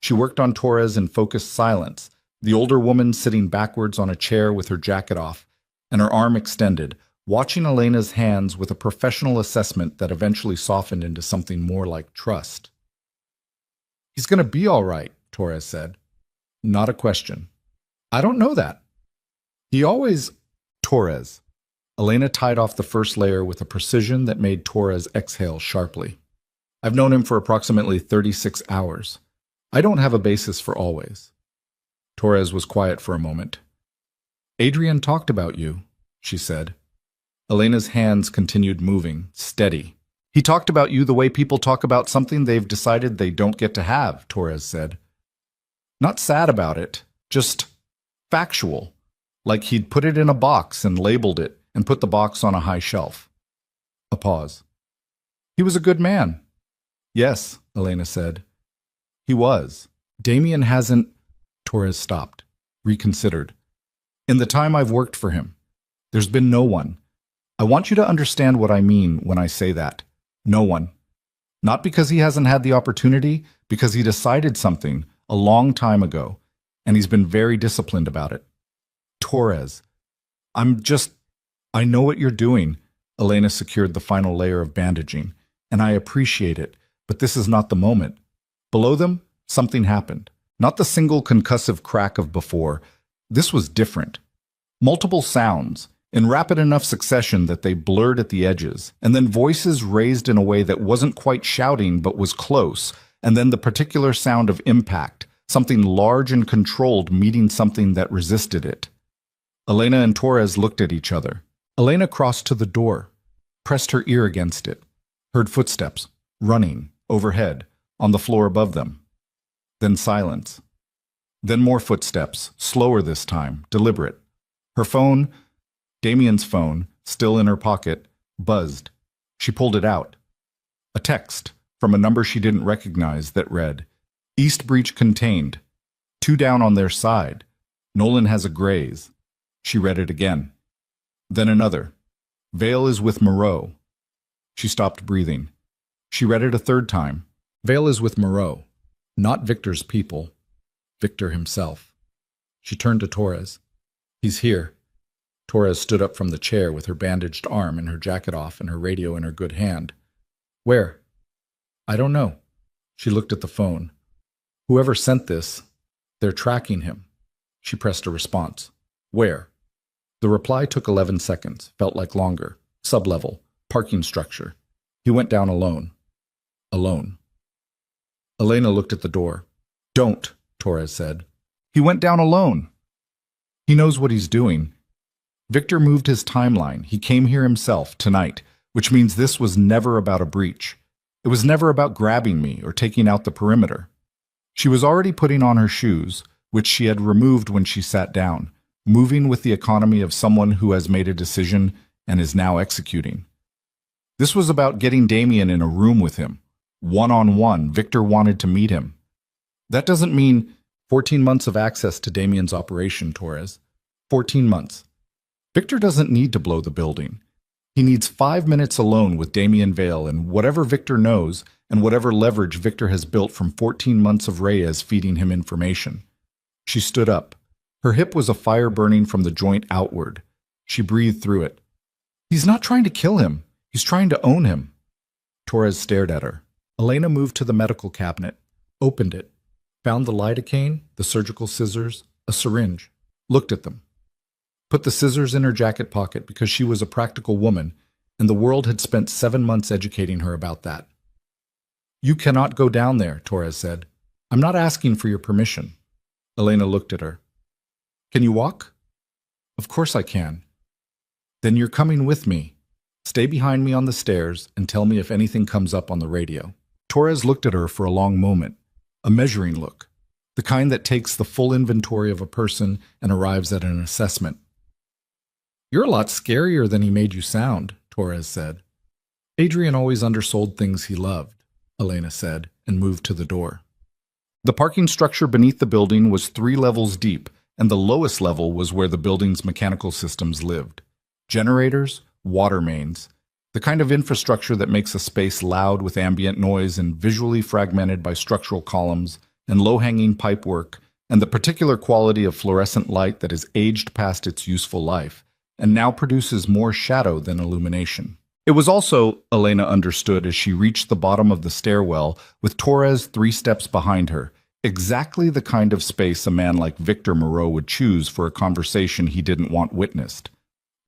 She worked on Torres in focused silence, the older woman sitting backwards on a chair with her jacket off and her arm extended, watching Elena's hands with a professional assessment that eventually softened into something more like trust. He's going to be all right, Torres said. Not a question. I don't know that. He always... Torres. Elena tied off the first layer with a precision that made Torres exhale sharply. I've known him for approximately 36 hours. I don't have a basis for always. Torres was quiet for a moment. Adrian talked about you, she said. Elena's hands continued moving, steady. He talked about you the way people talk about something they've decided they don't get to have, Torres said. Not sad about it, just factual, like he'd put it in a box and labeled it and put the box on a high shelf. A pause. He was a good man. Yes, Elena said. He was. Damien hasn't... Torres stopped, reconsidered. In the time I've worked for him, there's been no one. I want you to understand what I mean when I say that. No one. Not because he hasn't had the opportunity, because he decided something a long time ago, and he's been very disciplined about it. Torres. I know what you're doing. Elena secured the final layer of bandaging, and I appreciate it, but this is not the moment. Below them, something happened. Not the single concussive crack of before. This was different. Multiple sounds, in rapid enough succession that they blurred at the edges, and then voices raised in a way that wasn't quite shouting but was close, and then the particular sound of impact, something large and controlled meeting something that resisted it. Elena and Torres looked at each other. Elena crossed to the door, pressed her ear against it, heard footsteps, running, overhead, on the floor above them. Then silence. Then more footsteps, slower this time, deliberate. Her phone, Damien's phone, still in her pocket, buzzed. She pulled it out. A text from a number she didn't recognize that read, East breach contained. 2 down on their side. Nolan has a graze. She read it again. Then another. Vale is with Moreau. She stopped breathing. She read it a 3rd time. Vale is with Moreau. Not Victor's people. Victor himself. She turned to Torres. He's here. Torres stood up from the chair with her bandaged arm and her jacket off and her radio in her good hand. Where? I don't know. She looked at the phone. Whoever sent this, they're tracking him. She pressed a response. Where? The reply took 11 seconds, felt like longer. Sublevel, parking structure. He went down alone. Alone. Elena looked at the door. Don't, Torres said. He went down alone. He knows what he's doing. Victor moved his timeline. He came here himself, tonight, which means this was never about a breach. It was never about grabbing me or taking out the perimeter. She was already putting on her shoes, which she had removed when she sat down, moving with the economy of someone who has made a decision and is now executing. This was about getting Damien in a room with him. One-on-one, Victor wanted to meet him. That doesn't mean 14 months of access to Damien's operation, Torres. 14 months. Victor doesn't need to blow the building. He needs 5 minutes alone with Damien Vale and whatever Victor knows and whatever leverage Victor has built from 14 months of Reyes feeding him information. She stood up. Her hip was a fire burning from the joint outward. She breathed through it. He's not trying to kill him. He's trying to own him. Torres stared at her. Elena moved to the medical cabinet, opened it, found the lidocaine, the surgical scissors, a syringe, looked at them. Put the scissors in her jacket pocket because she was a practical woman, and the world had spent 7 months educating her about that. You cannot go down there, Torres said. I'm not asking for your permission. Elena looked at her. Can you walk? Of course I can. Then you're coming with me. Stay behind me on the stairs and tell me if anything comes up on the radio. Torres looked at her for a long moment, a measuring look, the kind that takes the full inventory of a person and arrives at an assessment. You're a lot scarier than he made you sound, Torres said. Adrian always undersold things he loved, Elena said, and moved to the door. The parking structure beneath the building was 3 levels deep, and the lowest level was where the building's mechanical systems lived. Generators, water mains, the kind of infrastructure that makes a space loud with ambient noise and visually fragmented by structural columns and low-hanging pipework, and the particular quality of fluorescent light that has aged past its useful life and now produces more shadow than illumination. It was also, Elena understood as she reached the bottom of the stairwell with Torres 3 steps behind her, exactly the kind of space a man like Victor Moreau would choose for a conversation he didn't want witnessed.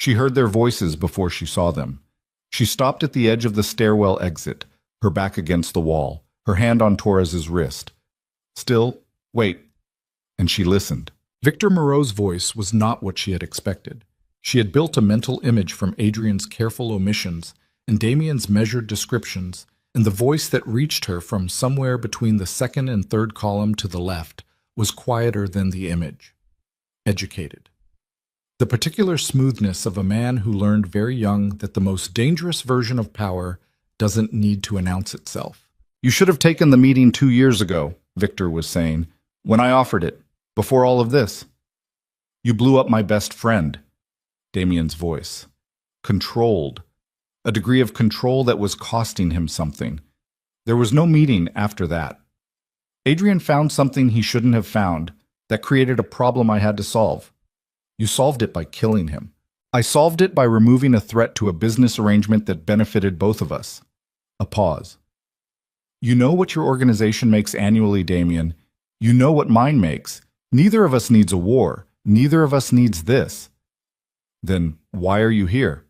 She heard their voices before she saw them. She stopped at the edge of the stairwell exit, her back against the wall, her hand on Torres's wrist. Still, wait. And she listened. Victor Moreau's voice was not what she had expected. She had built a mental image from Adrian's careful omissions and Damien's measured descriptions, and the voice that reached her from somewhere between the 2nd and 3rd column to the left was quieter than the image. Educated. The particular smoothness of a man who learned very young that the most dangerous version of power doesn't need to announce itself. You should have taken the meeting 2 years ago, Victor was saying, when I offered it, before all of this. You blew up my best friend. Damien's voice. Controlled. A degree of control that was costing him something. There was no meeting after that. Adrian found something he shouldn't have found that created a problem I had to solve. You solved it by killing him. I solved it by removing a threat to a business arrangement that benefited both of us. A pause. You know what your organization makes annually, Damien. You know what mine makes. Neither of us needs a war. Neither of us needs this. Then why are you here?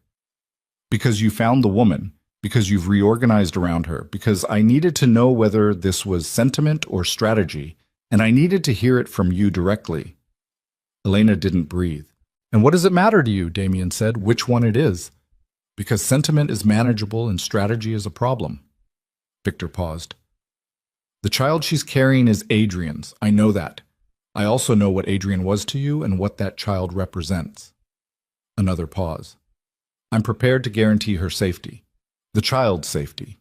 Because you found the woman, because you've reorganized around her, because I needed to know whether this was sentiment or strategy, and I needed to hear it from you directly. Elena didn't breathe. And what does it matter to you, Damien said, which one it is? Because sentiment is manageable and strategy is a problem. Victor paused. The child she's carrying is Adrian's. I know that. I also know what Adrian was to you and what that child represents. Another pause. I'm prepared to guarantee her safety. The child's safety.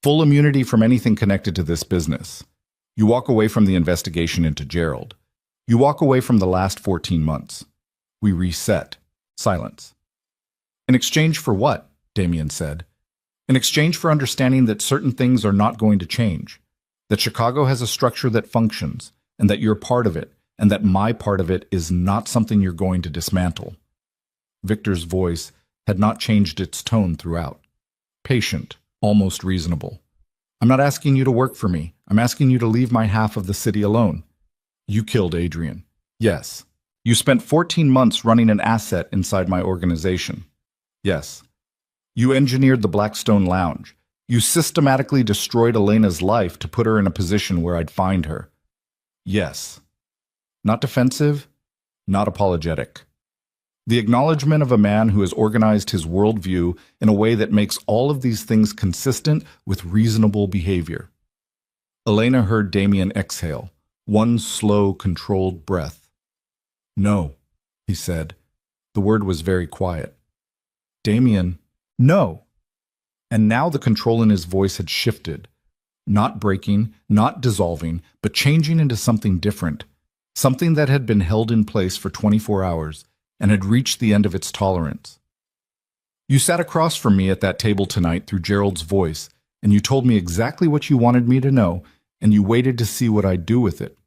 Full immunity from anything connected to this business. You walk away from the investigation into Gerald. You walk away from the last 14 months. We reset. Silence. In exchange for what? Damien said. In exchange for understanding that certain things are not going to change. That Chicago has a structure that functions, and that you're part of it, and that my part of it is not something you're going to dismantle. Victor's voice had not changed its tone throughout. Patient, almost reasonable. I'm not asking you to work for me. I'm asking you to leave my half of the city alone. You killed Adrian. Yes. You spent 14 months running an asset inside my organization. Yes. You engineered the Blackstone Lounge. You systematically destroyed Elena's life to put her in a position where I'd find her. Yes. Not defensive, not apologetic. The acknowledgement of a man who has organized his worldview in a way that makes all of these things consistent with reasonable behavior. Elena heard Damien exhale, one slow, controlled breath. "No," he said. The word was very quiet. "Damien, no." And now the control in his voice had shifted, not breaking, not dissolving, but changing into something different, something that had been held in place for 24 hours and had reached the end of its tolerance. "You sat across from me at that table tonight through Gerald's voice, and you told me exactly what you wanted me to know, and you waited to see what I'd do with it.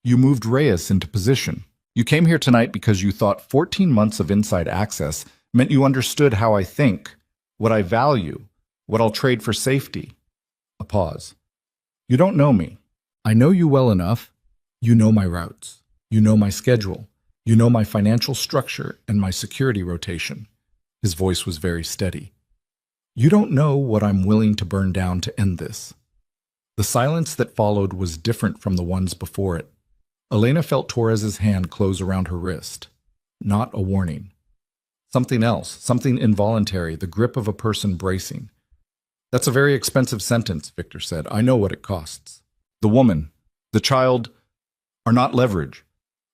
You moved Reyes into position. You came here tonight because you thought 14 months of inside access meant you understood how I think, what I value, what I'll trade for safety." A pause. "You don't know me. I know you well enough. You know my routes. You know my schedule. You know my financial structure and my security rotation." His voice was very steady. "You don't know what I'm willing to burn down to end this." The silence that followed was different from the ones before it. Elena felt Torres's hand close around her wrist. Not a warning. Something else, something involuntary, the grip of a person bracing. "That's a very expensive sentence," Victor said. "I know what it costs. The woman, the child, are not leverage."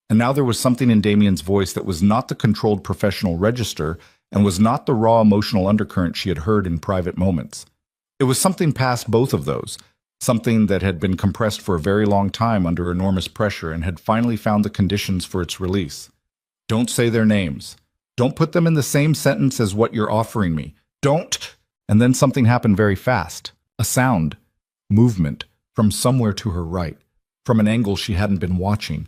And now there was something in Damien's voice that was not the controlled professional register and was not the raw emotional undercurrent she had heard in private moments. It was something past both of those, something that had been compressed for a very long time under enormous pressure and had finally found the conditions for its release. "Don't say their names. Don't put them in the same sentence as what you're offering me. Don't." And then something happened very fast. A sound, movement, from somewhere to her right, from an angle she hadn't been watching.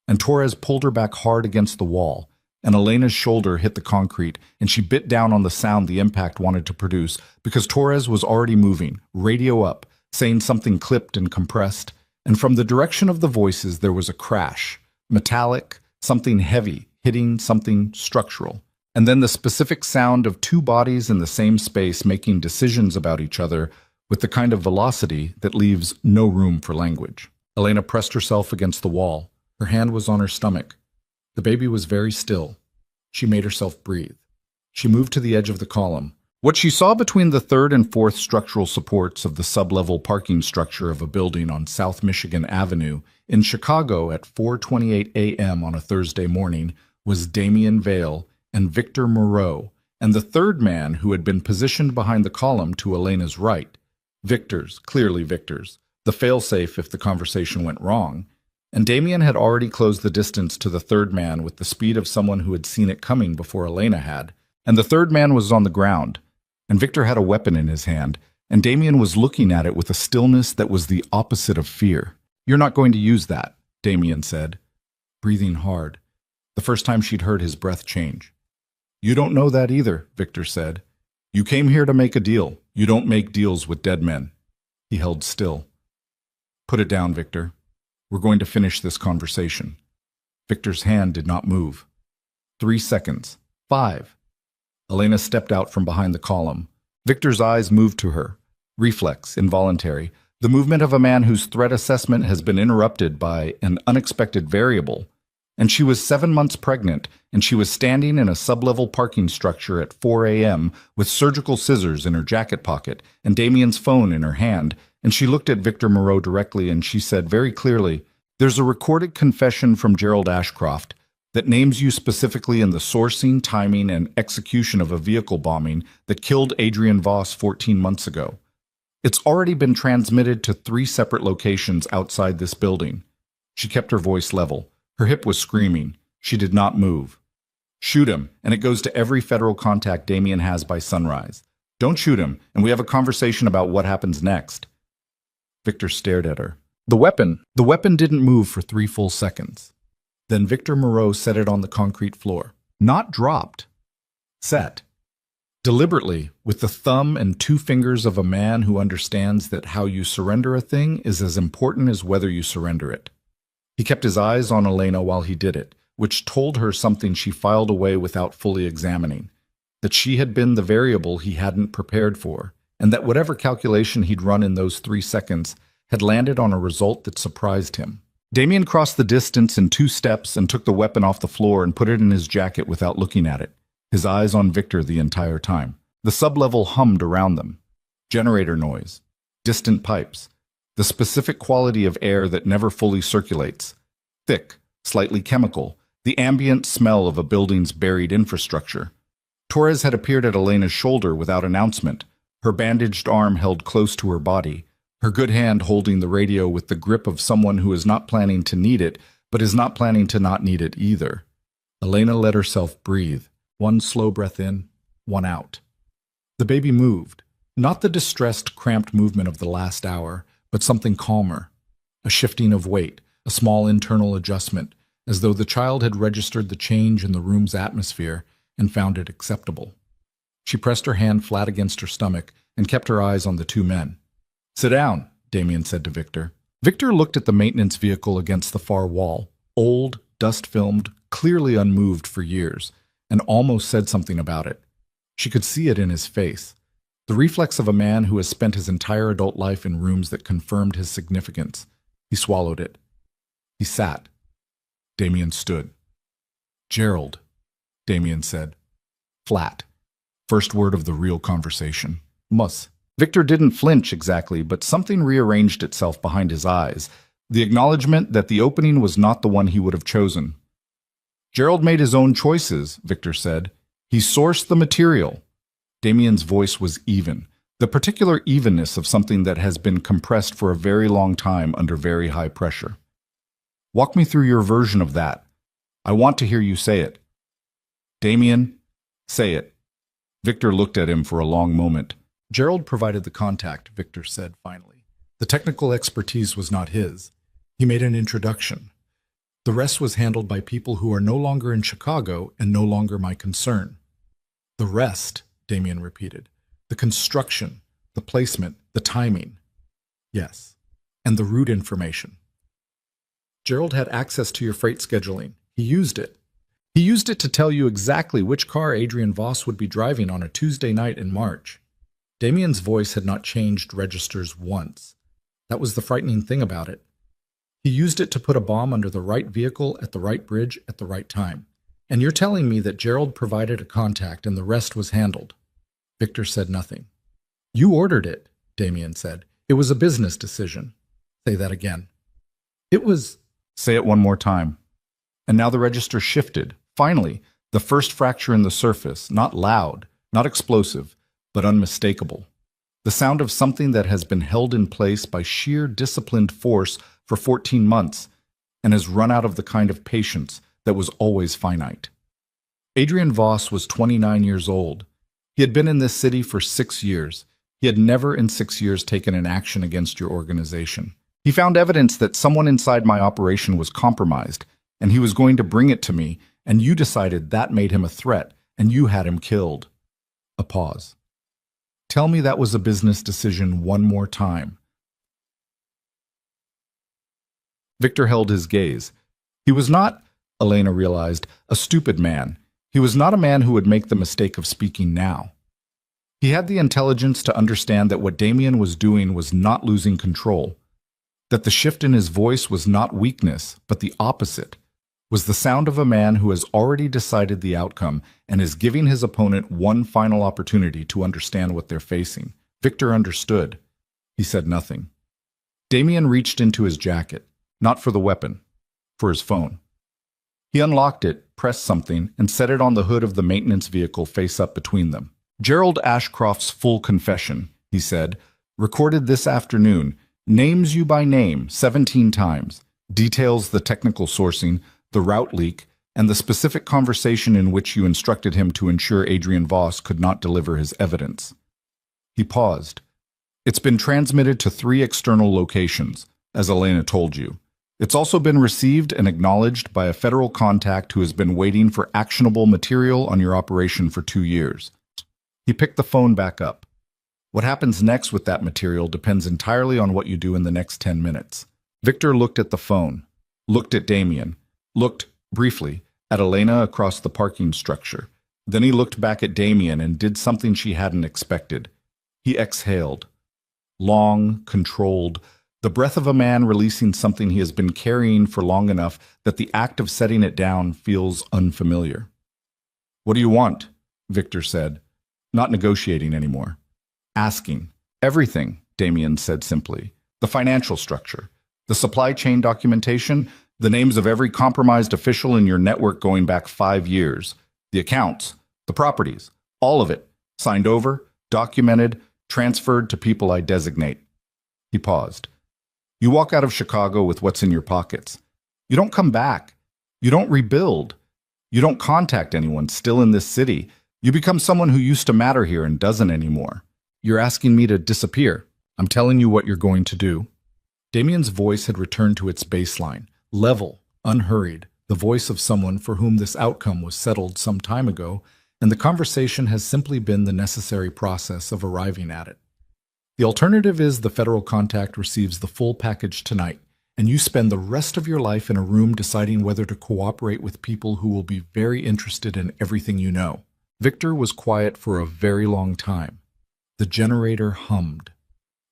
And Torres pulled her back hard against the wall, and Elena's shoulder hit the concrete, and she bit down on the sound the impact wanted to produce, because Torres was already moving, radio up, saying something clipped and compressed, and from the direction of the voices there was a crash, metallic, something heavy, hitting something structural, and then the specific sound of two bodies in the same space making decisions about each other with the kind of velocity that leaves no room for language. Elena pressed herself against the wall. Her hand was on her stomach. The baby was very still. She made herself breathe. She moved to the edge of the column. What she saw between the third and fourth structural supports of the sub-level parking structure of a building on South Michigan Avenue in Chicago at 4:28 a.m. on a Thursday morning was Damien Vale and Victor Moreau, and the third man who had been positioned behind the column to Elena's right. Victor's, clearly Victor's, the failsafe if the conversation went wrong. And Damien had already closed the distance to the third man with the speed of someone who had seen it coming before Elena had. And the third man was on the ground. And Victor had a weapon in his hand, and Damien was looking at it with a stillness that was the opposite of fear. "You're not going to use that," Damien said, breathing hard, the first time she'd heard his breath change. "You don't know that either," Victor said. "You came here to make a deal. You don't make deals with dead men." He held still. "Put it down, Victor. We're going to finish this conversation." Victor's hand did not move. 3 seconds. 5. Elena stepped out from behind the column. Victor's eyes moved to her. Reflex, involuntary. The movement of a man whose threat assessment has been interrupted by an unexpected variable. And she was 7 months pregnant, and she was standing in a sub-level parking structure at 4 a.m. with surgical scissors in her jacket pocket and Damien's phone in her hand, and she looked at Victor Moreau directly and she said very clearly, "There's a recorded confession from Gerald Ashcroft that names you specifically in the sourcing, timing, and execution of a vehicle bombing that killed Adrian Voss 14 months ago. It's already been transmitted to 3 separate locations outside this building." She kept her voice level. Her hip was screaming. She did not move. "Shoot him, and it goes to every federal contact Damien has by sunrise. Don't shoot him, and we have a conversation about what happens next." Victor stared at her. The weapon didn't move for 3 full seconds. Then Victor Moreau set it on the concrete floor. Not dropped. Set. Deliberately, with the thumb and 2 fingers of a man who understands that how you surrender a thing is as important as whether you surrender it. He kept his eyes on Elena while he did it, which told her something she filed away without fully examining. That she had been the variable he hadn't prepared for, and that whatever calculation he'd run in those 3 seconds had landed on a result that surprised him. Damien crossed the distance in 2 steps and took the weapon off the floor and put it in his jacket without looking at it, his eyes on Victor the entire time. The sub-level hummed around them. Generator noise. Distant pipes. the specific quality of air that never fully circulates. Thick, slightly chemical, the ambient smell of a building's buried infrastructure. Torres had appeared at Elena's shoulder without announcement, her bandaged arm held close to her body, her good hand holding the radio with the grip of someone who is not planning to need it, but is not planning to not need it either. Elena let herself breathe, one slow breath in, one out. The baby moved, not the distressed, cramped movement of the last hour, but something calmer, a shifting of weight, a small internal adjustment, as though the child had registered the change in the room's atmosphere and found it acceptable. She pressed her hand flat against her stomach and kept her eyes on the two men. "Sit down," Damien said to Victor. Victor looked at the maintenance vehicle against the far wall, old, dust-filmed, clearly unmoved for years, and almost said something about it. She could see it in his face, the reflex of a man who has spent his entire adult life in rooms that confirmed his significance. He swallowed it. He sat. Damien stood. "Gerald," Damien said. Flat. First word of the real conversation. "Mus." Victor didn't flinch exactly, but something rearranged itself behind his eyes, the acknowledgement that the opening was not the one he would have chosen. "Gerald made his own choices," Victor said. "He sourced the material." Damien's voice was even, the particular evenness of something that has been compressed for a very long time under very high pressure. "Walk me through your version of that. I want to hear you say it." "Damien, say it." Victor looked at him for a long moment. "Gerald provided the contact," Victor said finally. "The technical expertise was not his. He made an introduction. The rest was handled by people who are no longer in Chicago and no longer my concern." "The rest," Damien repeated. "The construction, the placement, the timing." "Yes. And the route information." "Gerald had access to your freight scheduling. He used it. He used it to tell you exactly which car Adrian Voss would be driving on a Tuesday night in March." Damien's voice had not changed registers once. That was the frightening thing about it. He used it to put a bomb under the right vehicle at the right bridge at the right time. "And you're telling me that Gerald provided a contact and the rest was handled?" Victor said nothing. "You ordered it," Damien said. "It was a business decision." "Say that again." "It was—" "Say it one more time." And now the register shifted. Finally, the first fracture in the surface, not loud, not explosive, but unmistakable. The sound of something that has been held in place by sheer disciplined force for 14 months and has run out of the kind of patience that was always finite. Adrian Voss was 29 years old. He had been in this city for 6 years. He had never in 6 years taken an action against your organization. He found evidence that someone inside my operation was compromised, and he was going to bring it to me, and you decided that made him a threat, and you had him killed. A pause. "Tell me that was a business decision one more time." Victor held his gaze. He was not, Elena realized, a stupid man. He was not a man who would make the mistake of speaking now. He had the intelligence to understand that what Damien was doing was not losing control, that the shift in his voice was not weakness, but the opposite, was the sound of a man who has already decided the outcome and is giving his opponent one final opportunity to understand what they're facing. Victor understood. He said nothing. Damien reached into his jacket, not for the weapon, for his phone. He unlocked it, pressed something, and set it on the hood of the maintenance vehicle face up between them. "Gerald Ashcroft's full confession," he said, "recorded this afternoon, names you by name 17 times, details the technical sourcing, the route leak, and the specific conversation in which you instructed him to ensure Adrian Voss could not deliver his evidence." He paused. "It's been transmitted to 3 external locations, as Elena told you. It's also been received and acknowledged by a federal contact who has been waiting for actionable material on your operation for 2 years. He picked the phone back up. "What happens next with that material depends entirely on what you do in the next 10 minutes. Victor looked at the phone, looked at Damien, looked, briefly, at Elena across the parking structure. Then he looked back at Damien and did something she hadn't expected. He exhaled. Long, controlled, the breath of a man releasing something he has been carrying for long enough that the act of setting it down feels unfamiliar. "What do you want?" Victor said, not negotiating anymore. "Asking. Everything," Damien said simply. The financial structure, the supply chain documentation, the names of every compromised official in your network going back 5 years, the accounts, the properties, all of it, signed over, documented, transferred to people I designate. He paused. You walk out of Chicago with what's in your pockets. You don't come back. You don't rebuild. You don't contact anyone still in this city. You become someone who used to matter here and doesn't anymore. You're asking me to disappear. I'm telling you what you're going to do. Damien's voice had returned to its baseline, level, unhurried, the voice of someone for whom this outcome was settled some time ago, and the conversation has simply been the necessary process of arriving at it. The alternative is the federal contact receives the full package tonight, and you spend the rest of your life in a room deciding whether to cooperate with people who will be very interested in everything you know. Victor was quiet for a very long time. The generator hummed.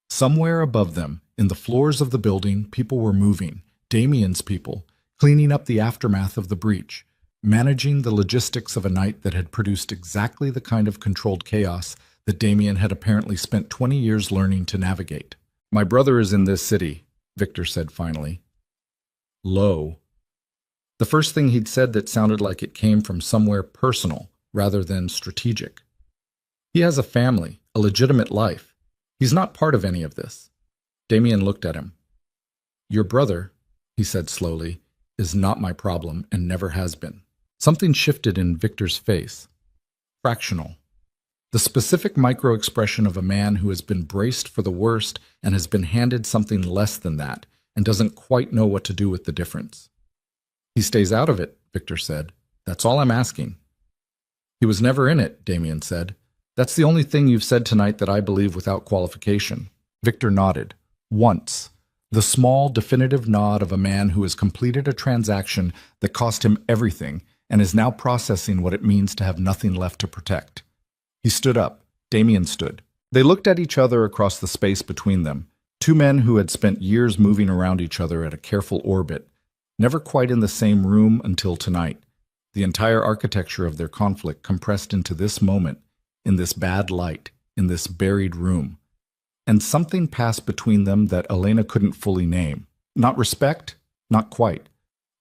Somewhere above them, in the floors of the building, people were moving, Damien's people, cleaning up the aftermath of the breach, managing the logistics of a night that had produced exactly the kind of controlled chaos that Damien had apparently spent 20 years learning to navigate. My brother is in this city, Victor said finally. Low. The first thing he'd said that sounded like it came from somewhere personal rather than strategic. He has a family, a legitimate life. He's not part of any of this. Damien looked at him. Your brother, he said slowly, is not my problem and never has been. Something shifted in Victor's face. Fractional. The specific micro-expression of a man who has been braced for the worst and has been handed something less than that and doesn't quite know what to do with the difference. He stays out of it, Victor said. That's all I'm asking. He was never in it, Damien said. That's the only thing you've said tonight that I believe without qualification. Victor nodded. Once. The small, definitive nod of a man who has completed a transaction that cost him everything and is now processing what it means to have nothing left to protect. He stood up. Damien stood. They looked at each other across the space between them, two men who had spent years moving around each other at a careful orbit, never quite in the same room until tonight. The entire architecture of their conflict compressed into this moment, in this bad light, in this buried room. And something passed between them that Elena couldn't fully name. Not respect, not quite.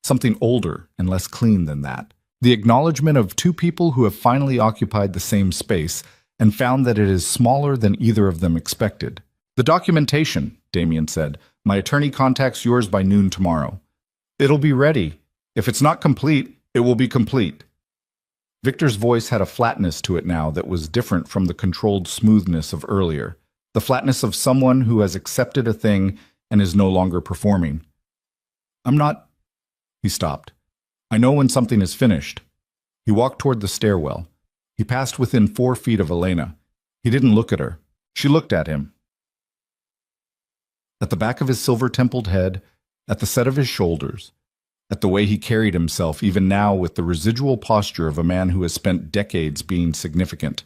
Something older and less clean than that. The acknowledgement of two people who have finally occupied the same space and found that it is smaller than either of them expected. The documentation, Damien said. My attorney contacts yours by noon tomorrow. It'll be ready. If it's not complete, it will be complete. Victor's voice had a flatness to it now that was different from the controlled smoothness of earlier. The flatness of someone who has accepted a thing and is no longer performing. I'm not... He stopped. I know when something is finished. He walked toward the stairwell. He passed within 4 feet of Elena. He didn't look at her. She looked at him. At the back of his silver-templed head, at the set of his shoulders, at the way he carried himself even now with the residual posture of a man who has spent decades being significant.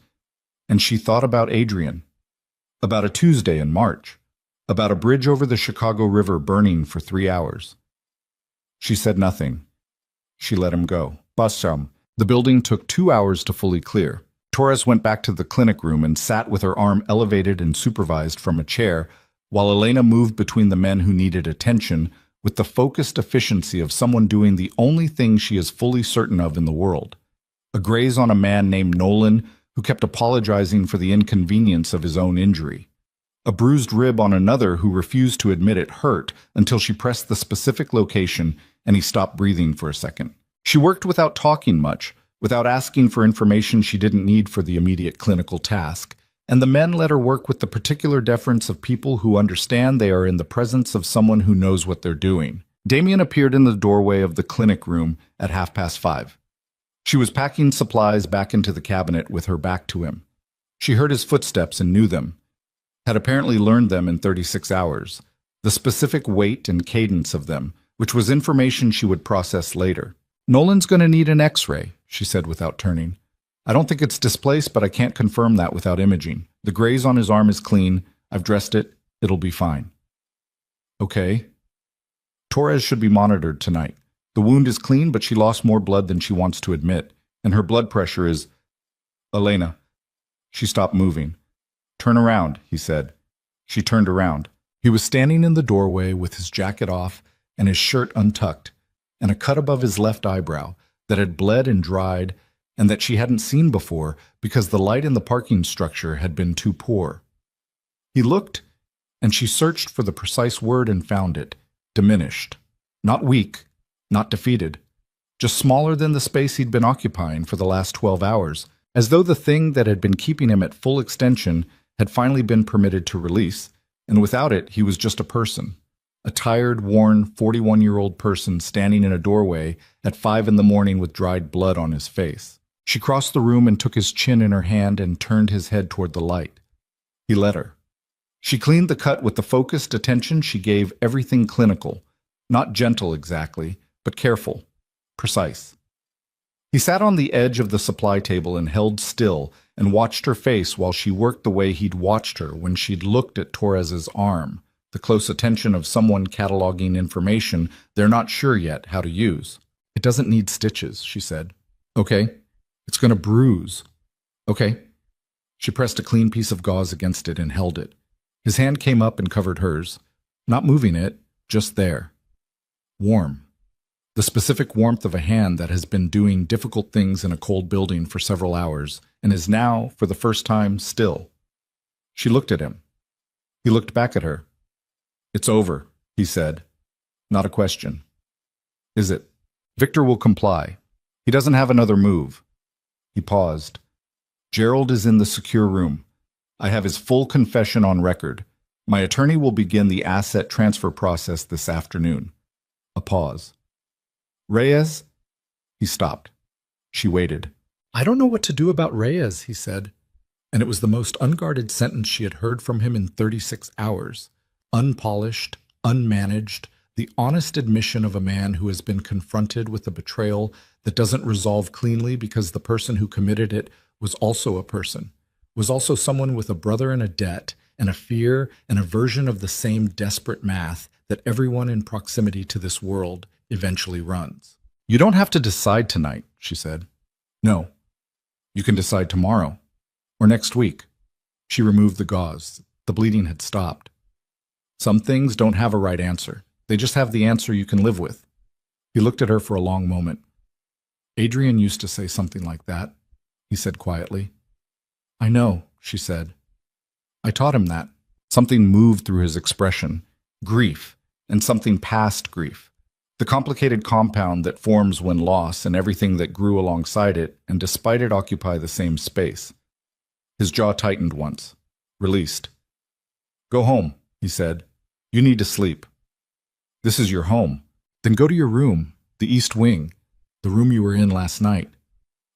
And she thought about Adrian. About a Tuesday in March. About a bridge over the Chicago River burning for 3 hours. She said nothing. She let him go. Basam. The building took 2 hours to fully clear. Torres went back to the clinic room and sat with her arm elevated and supervised from a chair, while Elena moved between the men who needed attention with the focused efficiency of someone doing the only thing she is fully certain of in the world. A graze on a man named Nolan who kept apologizing for the inconvenience of his own injury. A bruised rib on another who refused to admit it hurt until she pressed the specific location and he stopped breathing for a second. She worked without talking much, without asking for information she didn't need for the immediate clinical task, and the men let her work with the particular deference of people who understand they are in the presence of someone who knows what they're doing. Damien appeared in the doorway of the clinic room at 5:30. She was packing supplies back into the cabinet with her back to him. She heard his footsteps and knew them, had apparently learned them in 36 hours, the specific weight and cadence of them, which was information she would process later. Nolan's going to need an X-ray, she said without turning. I don't think it's displaced, but I can't confirm that without imaging. The graze on his arm is clean. I've dressed it. It'll be fine. Okay. Torres should be monitored tonight. The wound is clean, but she lost more blood than she wants to admit, and her blood pressure is... Elena. She stopped moving. Turn around, he said. She turned around. He was standing in the doorway with his jacket off and his shirt untucked, and a cut above his left eyebrow that had bled and dried and that she hadn't seen before because the light in the parking structure had been too poor. He looked, and she searched for the precise word and found it: diminished. Not weak, not defeated, just smaller than the space he'd been occupying for the last 12 hours, as though the thing that had been keeping him at full extension had finally been permitted to release, and without it he was just a person. A tired, worn, 41-year-old person standing in a doorway at 5 in the morning with dried blood on his face. She crossed the room and took his chin in her hand and turned his head toward the light. He let her. She cleaned the cut with the focused attention she gave everything clinical, not gentle exactly, but careful, precise. He sat on the edge of the supply table and held still and watched her face while she worked the way he'd watched her when she'd looked at Torres's arm, the close attention of someone cataloging information they're not sure yet how to use. "It doesn't need stitches," she said. "Okay. It's going to bruise." "Okay." She pressed a clean piece of gauze against it and held it. His hand came up and covered hers, not moving it, just there. Warm. The specific warmth of a hand that has been doing difficult things in a cold building for several hours and is now, for the first time, still. She looked at him. He looked back at her. "It's over," he said. Not a question. "Is it?" "Victor will comply. He doesn't have another move." He paused. "Gerald is in the secure room. I have his full confession on record. My attorney will begin the asset transfer process this afternoon." A pause. "Reyes?" He stopped. She waited. "I don't know what to do about Reyes," he said. And it was the most unguarded sentence she had heard from him in 36 hours. Unpolished, unmanaged, the honest admission of a man who has been confronted with a betrayal that doesn't resolve cleanly because the person who committed it was also a person, was also someone with a brother and a debt, and a fear and a version of the same desperate math that everyone in proximity to this world eventually runs. "You don't have to decide tonight," she said. "No. You can decide tomorrow. Or next week." She removed the gauze. The bleeding had stopped. "Some things don't have a right answer. They just have the answer you can live with." He looked at her for a long moment. "Adrian used to say something like that," he said quietly. "I know," she said. "I taught him that." Something moved through his expression. Grief, and something past grief. The complicated compound that forms when loss and everything that grew alongside it, and despite it occupy the same space. His jaw tightened once. Released. "Go home," he said. "You need to sleep." "This is your home." "Then go to your room, the East Wing, the room you were in last night."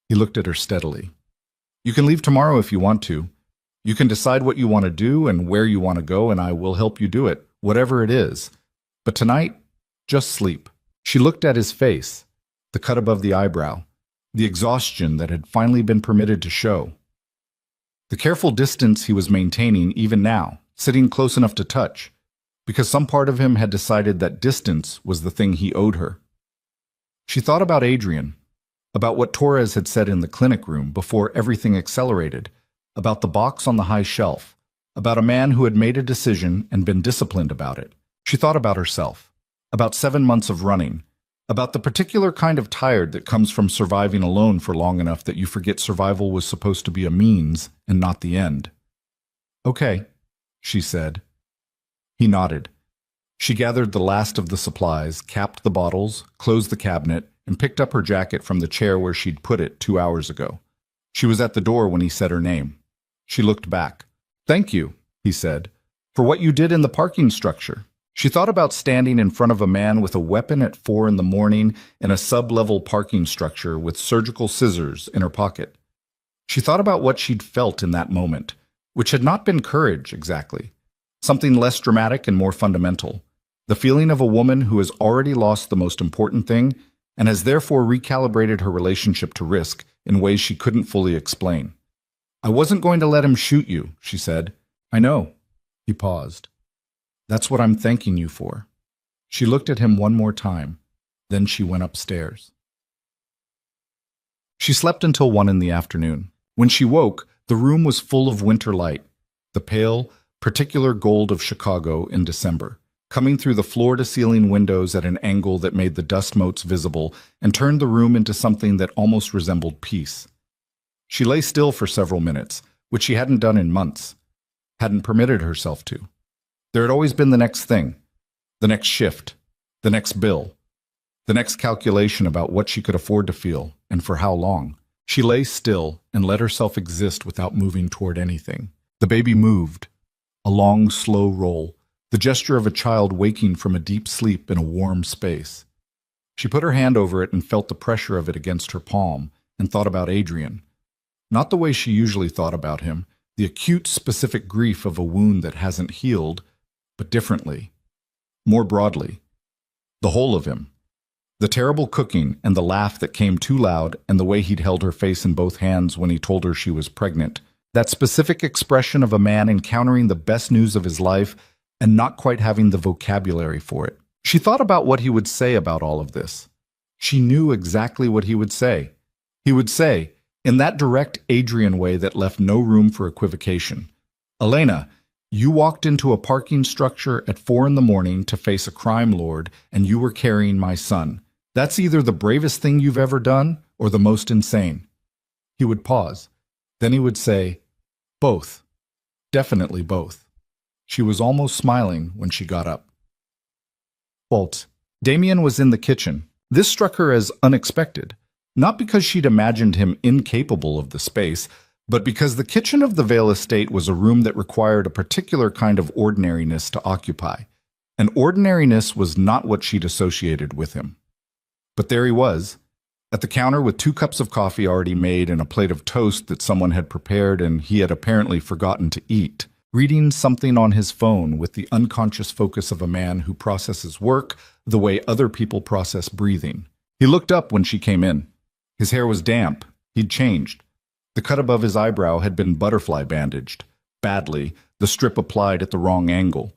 He looked at her steadily. "You can leave tomorrow if you want to. You can decide what you want to do and where you want to go, and I will help you do it, whatever it is. But tonight, just sleep." She looked at his face, the cut above the eyebrow, the exhaustion that had finally been permitted to show. The careful distance he was maintaining even now, sitting close enough to touch, because some part of him had decided that distance was the thing he owed her. She thought about Adrian, about what Torres had said in the clinic room before everything accelerated, about the box on the high shelf, about a man who had made a decision and been disciplined about it. She thought about herself, about 7 months of running, about the particular kind of tired that comes from surviving alone for long enough that you forget survival was supposed to be a means and not the end. "Okay," she said. He nodded. She gathered the last of the supplies, capped the bottles, closed the cabinet, and picked up her jacket from the chair where she'd put it 2 hours ago. She was at the door when he said her name. She looked back. "Thank you," he said, "for what you did in the parking structure." She thought about standing in front of a man with a weapon at 4 in the morning in a sub-level parking structure with surgical scissors in her pocket. She thought about what she'd felt in that moment, which had not been courage exactly. Something less dramatic and more fundamental. The feeling of a woman who has already lost the most important thing and has therefore recalibrated her relationship to risk in ways she couldn't fully explain. "I wasn't going to let him shoot you," she said. "I know." He paused. "That's what I'm thanking you for." She looked at him one more time. Then she went upstairs. She slept until 1 in the afternoon. When she woke, the room was full of winter light, the pale, particular gold of Chicago in December, coming through the floor-to-ceiling windows at an angle that made the dust motes visible and turned the room into something that almost resembled peace. She lay still for several minutes, which she hadn't done in months, hadn't permitted herself to. There had always been the next thing, the next shift, the next bill, the next calculation about what she could afford to feel and for how long. She lay still and let herself exist without moving toward anything. The baby moved, a long, slow roll, the gesture of a child waking from a deep sleep in a warm space. She put her hand over it and felt the pressure of it against her palm and thought about Adrian. Not the way she usually thought about him, the acute, specific grief of a wound that hasn't healed, but differently, more broadly. The whole of him. The terrible cooking and the laugh that came too loud and the way he'd held her face in both hands when he told her she was pregnant. That specific expression of a man encountering the best news of his life and not quite having the vocabulary for it. She thought about what he would say about all of this. She knew exactly what he would say. He would say, in that direct Adrian way that left no room for equivocation, "Elena, you walked into a parking structure at 4 a.m. to face a crime lord, and you were carrying my son. That's either the bravest thing you've ever done or the most insane." He would pause. Then he would say, "Both. Definitely both." She was almost smiling when she got up. Walt. Damien was in the kitchen. This struck her as unexpected, not because she'd imagined him incapable of the space, but because the kitchen of the Vale estate was a room that required a particular kind of ordinariness to occupy. And ordinariness was not what she'd associated with him. But there he was, at the counter with 2 cups of coffee already made and a plate of toast that someone had prepared and he had apparently forgotten to eat, reading something on his phone with the unconscious focus of a man who processes work the way other people process breathing. He looked up when she came in. His hair was damp. He'd changed. The cut above his eyebrow had been butterfly bandaged, badly, the strip applied at the wrong angle.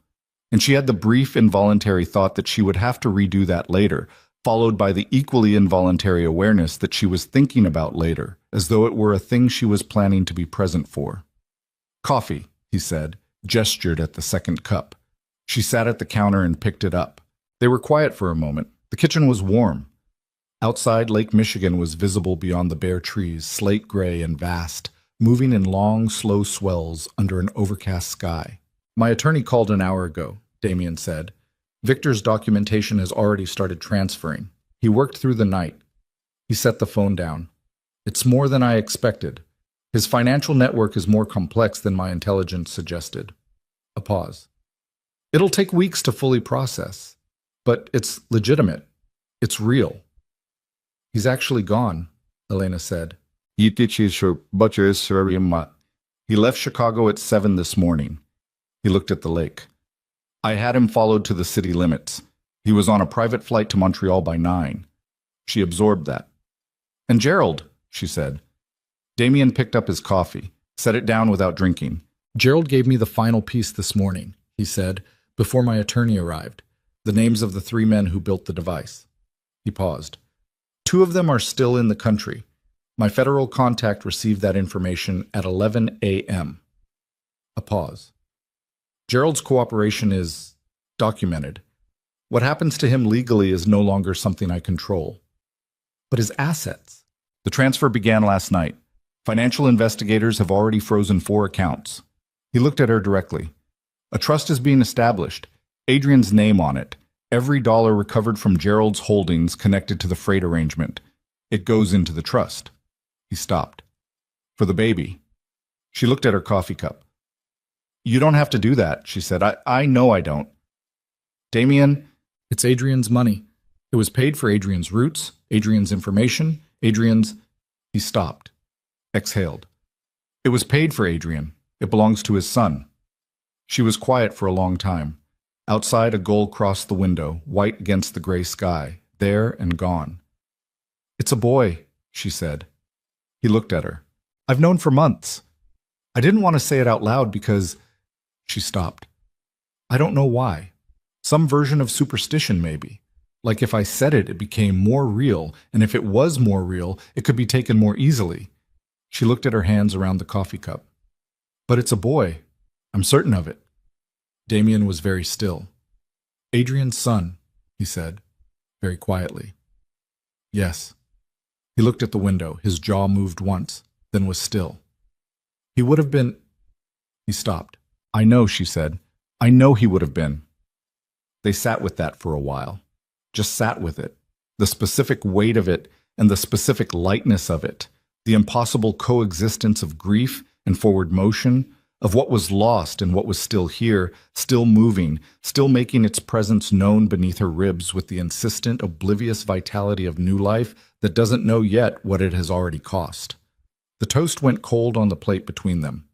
And she had the brief, involuntary thought that she would have to redo that later, followed by the equally involuntary awareness that she was thinking about later, as though it were a thing she was planning to be present for. "Coffee," he said, gestured at the second cup. She sat at the counter and picked it up. They were quiet for a moment. The kitchen was warm. Outside, Lake Michigan was visible beyond the bare trees, slate gray and vast, moving in long, slow swells under an overcast sky. "My attorney called an hour ago," Damien said. "Victor's documentation has already started transferring. He worked through the night." He set the phone down. "It's more than I expected. His financial network is more complex than my intelligence suggested." A pause. "It'll take weeks to fully process. But it's legitimate. It's real." "He's actually gone," Elena said. He left Chicago at 7 this morning. He looked at the lake. "I had him followed to the city limits. He was on a private flight to Montreal by 9. She absorbed that. "And Gerald," she said. Damien picked up his coffee, set it down without drinking. "Gerald gave me the final piece this morning," he said, "before my attorney arrived. The names of the 3 men who built the device." He paused. 2 of them are still in the country. My federal contact received that information at 11 a.m. A pause. "Gerald's cooperation is documented. What happens to him legally is no longer something I control. But his assets?" "The transfer began last night. Financial investigators have already frozen 4 accounts." He looked at her directly. "A trust is being established. Adrian's name on it. Every dollar recovered from Gerald's holdings connected to the freight arrangement. It goes into the trust." He stopped. "For the baby." She looked at her coffee cup. "You don't have to do that," she said. I know I don't." "Damien, it's Adrian's money. It was paid for Adrian's roots, Adrian's information, Adrian's—" He stopped, exhaled. "It was paid for Adrian. It belongs to his son." She was quiet for a long time. Outside, a gull crossed the window, white against the gray sky, there and gone. "It's a boy," she said. He looked at her. "I've known for months. I didn't want to say it out loud because—" She stopped. "I don't know why. Some version of superstition, maybe. Like if I said it, it became more real, and if it was more real, it could be taken more easily." She looked at her hands around the coffee cup. "But it's a boy. I'm certain of it." Damien was very still. "Adrian's son," he said, very quietly. "Yes." He looked at the window. His jaw moved once, then was still. "He would have been—" He stopped. "I know," she said. "I know he would have been." They sat with that for a while. Just sat with it. The specific weight of it and the specific lightness of it. The impossible coexistence of grief and forward motion, of what was lost and what was still here, still moving, still making its presence known beneath her ribs with the insistent, oblivious vitality of new life that doesn't know yet what it has already cost. The toast went cold on the plate between them.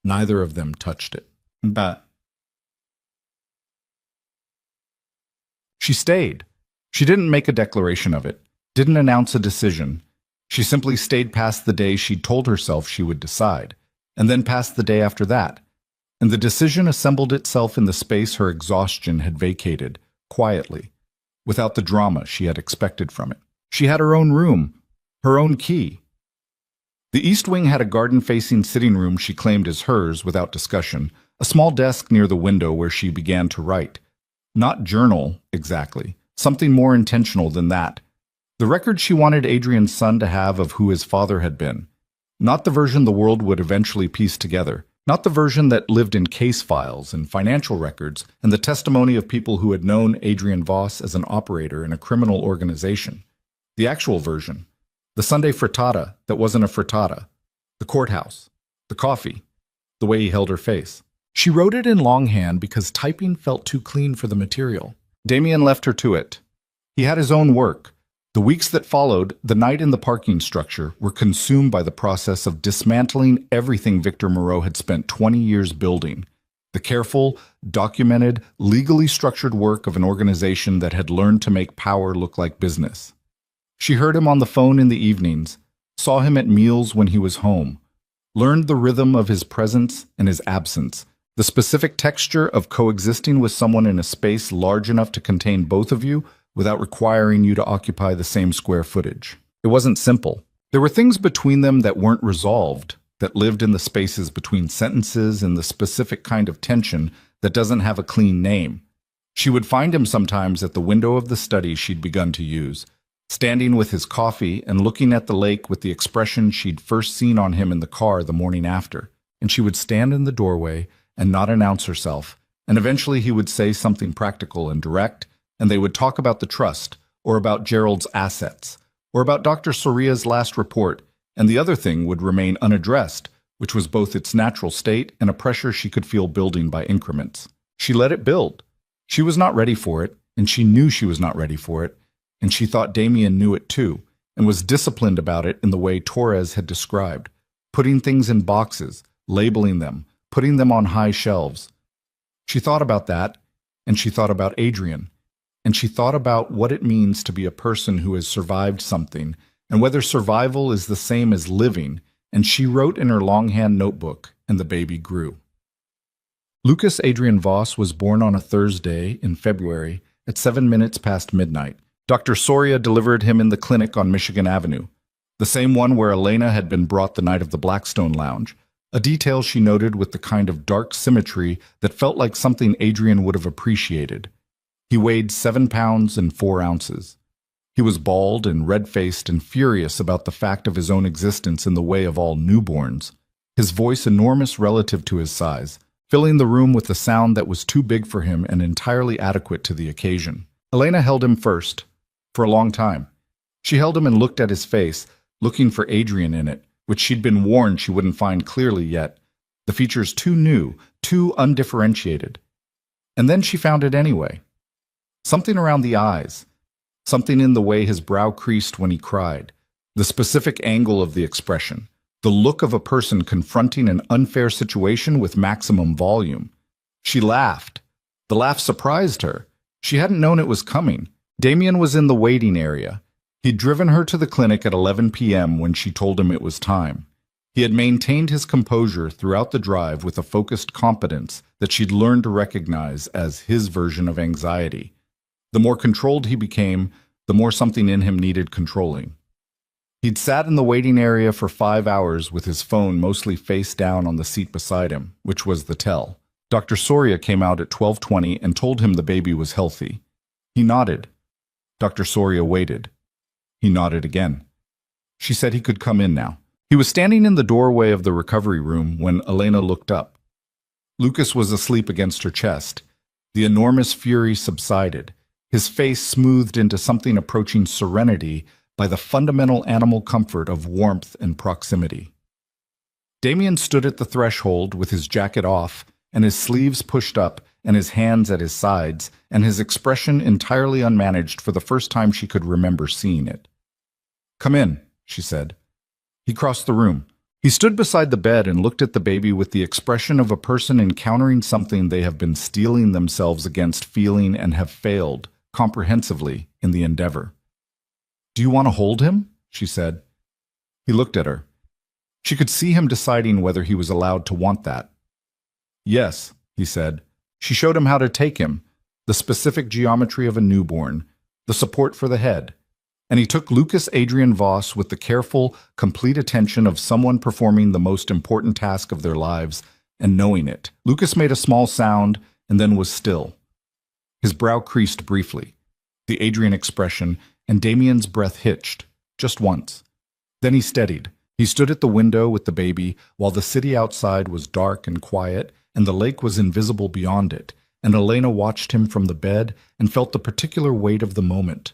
Neither of them touched it. But she stayed. She didn't make a declaration of it, didn't announce a decision. She simply stayed past the day she'd told herself she would decide, and then past the day after that. And the decision assembled itself in the space her exhaustion had vacated, quietly, without the drama she had expected from it. She had her own room, her own key. The East Wing had a garden-facing sitting room she claimed as hers without discussion, a small desk near the window where she began to write. Not journal, exactly. Something more intentional than that. The record she wanted Adrian's son to have of who his father had been. Not the version the world would eventually piece together. Not the version that lived in case files and financial records and the testimony of people who had known Adrian Voss as an operator in a criminal organization. The actual version. The Sunday frittata that wasn't a frittata. The courthouse. The coffee. The way he held her face. She wrote it in longhand because typing felt too clean for the material. Damien left her to it. He had his own work. The weeks that followed, the night in the parking structure, were consumed by the process of dismantling everything Victor Moreau had spent 20 years building. The careful, documented, legally structured work of an organization that had learned to make power look like business. She heard him on the phone in the evenings, saw him at meals when he was home, learned the rhythm of his presence and his absence, the specific texture of coexisting with someone in a space large enough to contain both of you without requiring you to occupy the same square footage. It wasn't simple. There were things between them that weren't resolved, that lived in the spaces between sentences and the specific kind of tension that doesn't have a clean name. She would find him sometimes at the window of the study she'd begun to use, standing with his coffee and looking at the lake with the expression she'd first seen on him in the car the morning after. And she would stand in the doorway and not announce herself, and eventually he would say something practical and direct, and they would talk about the trust, or about Gerald's assets, or about Dr. Soria's last report, and the other thing would remain unaddressed, which was both its natural state and a pressure she could feel building by increments. She let it build. She was not ready for it, and she knew she was not ready for it, and she thought Damien knew it too, and was disciplined about it in the way Torres had described, putting things in boxes, labeling them, putting them on high shelves. She thought about that, and she thought about Adrian, and she thought about what it means to be a person who has survived something, and whether survival is the same as living, and she wrote in her longhand notebook, and the baby grew. Lucas Adrian Voss was born on a Thursday in February at 7 minutes past midnight. Dr. Soria delivered him in the clinic on Michigan Avenue, the same one where Elena had been brought the night of the Blackstone Lounge, a detail she noted with the kind of dark symmetry that felt like something Adrian would have appreciated. He weighed 7 pounds and 4 ounces. He was bald and red-faced and furious about the fact of his own existence in the way of all newborns, his voice enormous relative to his size, filling the room with a sound that was too big for him and entirely adequate to the occasion. Elena held him first, for a long time. She held him and looked at his face, looking for Adrian in it, which she'd been warned she wouldn't find clearly yet, the features too new, too undifferentiated. And then she found it anyway. Something around the eyes, something in the way his brow creased when he cried, the specific angle of the expression, the look of a person confronting an unfair situation with maximum volume. She laughed. The laugh surprised her. She hadn't known it was coming. Damien was in the waiting area. He'd driven her to the clinic at 11 p.m. when she told him it was time. He had maintained his composure throughout the drive with a focused competence that she'd learned to recognize as his version of anxiety. The more controlled he became, the more something in him needed controlling. He'd sat in the waiting area for 5 hours with his phone mostly face down on the seat beside him, which was the tell. Dr. Soria came out at 12:20 and told him the baby was healthy. He nodded. Dr. Soria waited. He nodded again. She said he could come in now. He was standing in the doorway of the recovery room when Elena looked up. Lucas was asleep against her chest. The enormous fury subsided, his face smoothed into something approaching serenity by the fundamental animal comfort of warmth and proximity. Damien stood at the threshold with his jacket off and his sleeves pushed up and his hands at his sides, and his expression entirely unmanaged for the first time she could remember seeing it. "Come in," she said. He crossed the room. He stood beside the bed and looked at the baby with the expression of a person encountering something they have been steeling themselves against feeling and have failed, comprehensively, in the endeavor. "Do you want to hold him?" she said. He looked at her. She could see him deciding whether he was allowed to want that. "Yes," he said. She showed him how to take him, the specific geometry of a newborn, the support for the head, and he took Lucas Adrian Voss with the careful, complete attention of someone performing the most important task of their lives and knowing it. Lucas made a small sound and then was still. His brow creased briefly, the Adrian expression, and Damien's breath hitched, just once. Then he steadied. He stood at the window with the baby while the city outside was dark and quiet and the lake was invisible beyond it, and Elena watched him from the bed and felt the particular weight of the moment.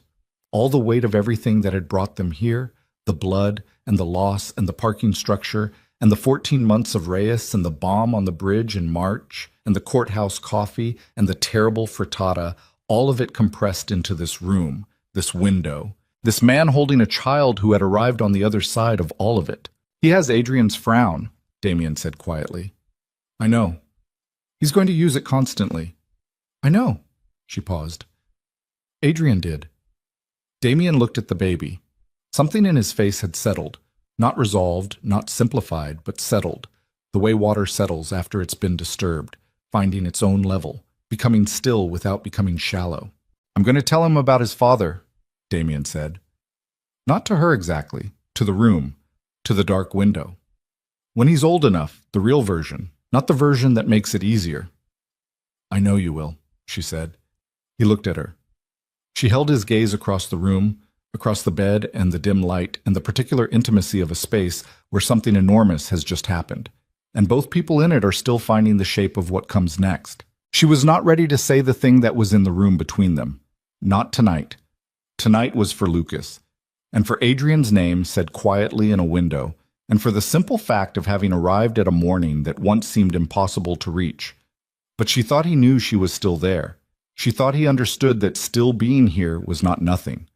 All the weight of everything that had brought them here, the blood and the loss and the parking structure and the 14 months of Heiress and the bomb on the bridge in March and the courthouse coffee and the terrible frittata, all of it compressed into this room, this window, this man holding a child who had arrived on the other side of all of it. "He has Adrian's frown," Damien said quietly. "I know. He's going to use it constantly." "I know." She paused. "Adrian did." Damien looked at the baby. Something in his face had settled, not resolved, not simplified, but settled, the way water settles after it's been disturbed, finding its own level, becoming still without becoming shallow. "I'm going to tell him about his father," Damien said. Not to her exactly, to the room, to the dark window. "When he's old enough, the real version, not the version that makes it easier." "I know you will," she said. He looked at her. She held his gaze across the room, across the bed and the dim light and the particular intimacy of a space where something enormous has just happened, and both people in it are still finding the shape of what comes next. She was not ready to say the thing that was in the room between them. Not tonight. Tonight was for Lucas, and for Adrian's name said quietly in a window, and for the simple fact of having arrived at a morning that once seemed impossible to reach. But she thought he knew she was still there. She thought he understood that still being here was not nothing.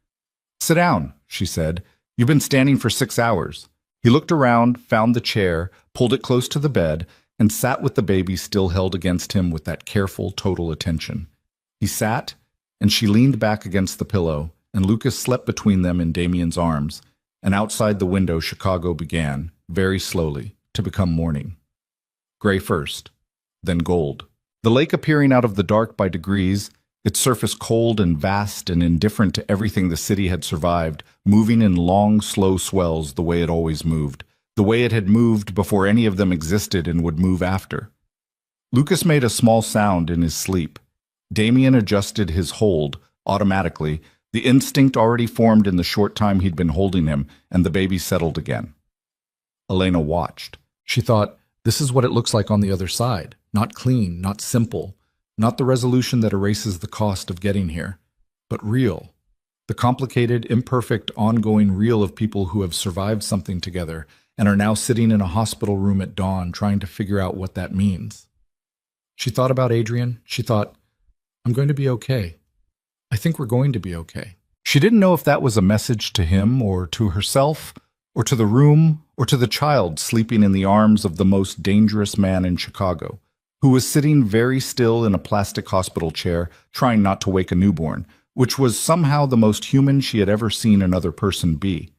"Sit down," she said. "You've been standing for 6 hours." He looked around, found the chair, pulled it close to the bed, and sat with the baby still held against him with that careful, total attention. He sat, and she leaned back against the pillow, and Lucas slept between them in Damien's arms, and outside the window Chicago began, very slowly, to become morning. Gray first, then gold. The lake appearing out of the dark by degrees, its surface cold and vast and indifferent to everything the city had survived, moving in long, slow swells the way it always moved, the way it had moved before any of them existed and would move after. Lucas made a small sound in his sleep. Damien adjusted his hold, automatically, the instinct already formed in the short time he'd been holding him, and the baby settled again. Elena watched. She thought, this is what it looks like on the other side. Not clean, not simple, not the resolution that erases the cost of getting here, but real. The complicated, imperfect, ongoing real of people who have survived something together and are now sitting in a hospital room at dawn trying to figure out what that means. She thought about Adrian. She thought, I'm going to be okay. I think we're going to be okay. She didn't know if that was a message to him or to herself or to the room or to the child sleeping in the arms of the most dangerous man in Chicago, who was sitting very still in a plastic hospital chair, trying not to wake a newborn, which was somehow the most human she had ever seen another person be.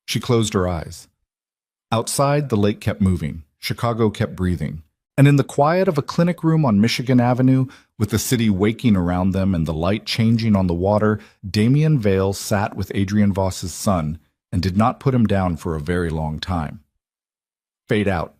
She closed her eyes. Outside, the lake kept moving. Chicago kept breathing. And in the quiet of a clinic room on Michigan Avenue, with the city waking around them and the light changing on the water, Damien Vale sat with Adrian Voss's son and did not put him down for a very long time. Fade out,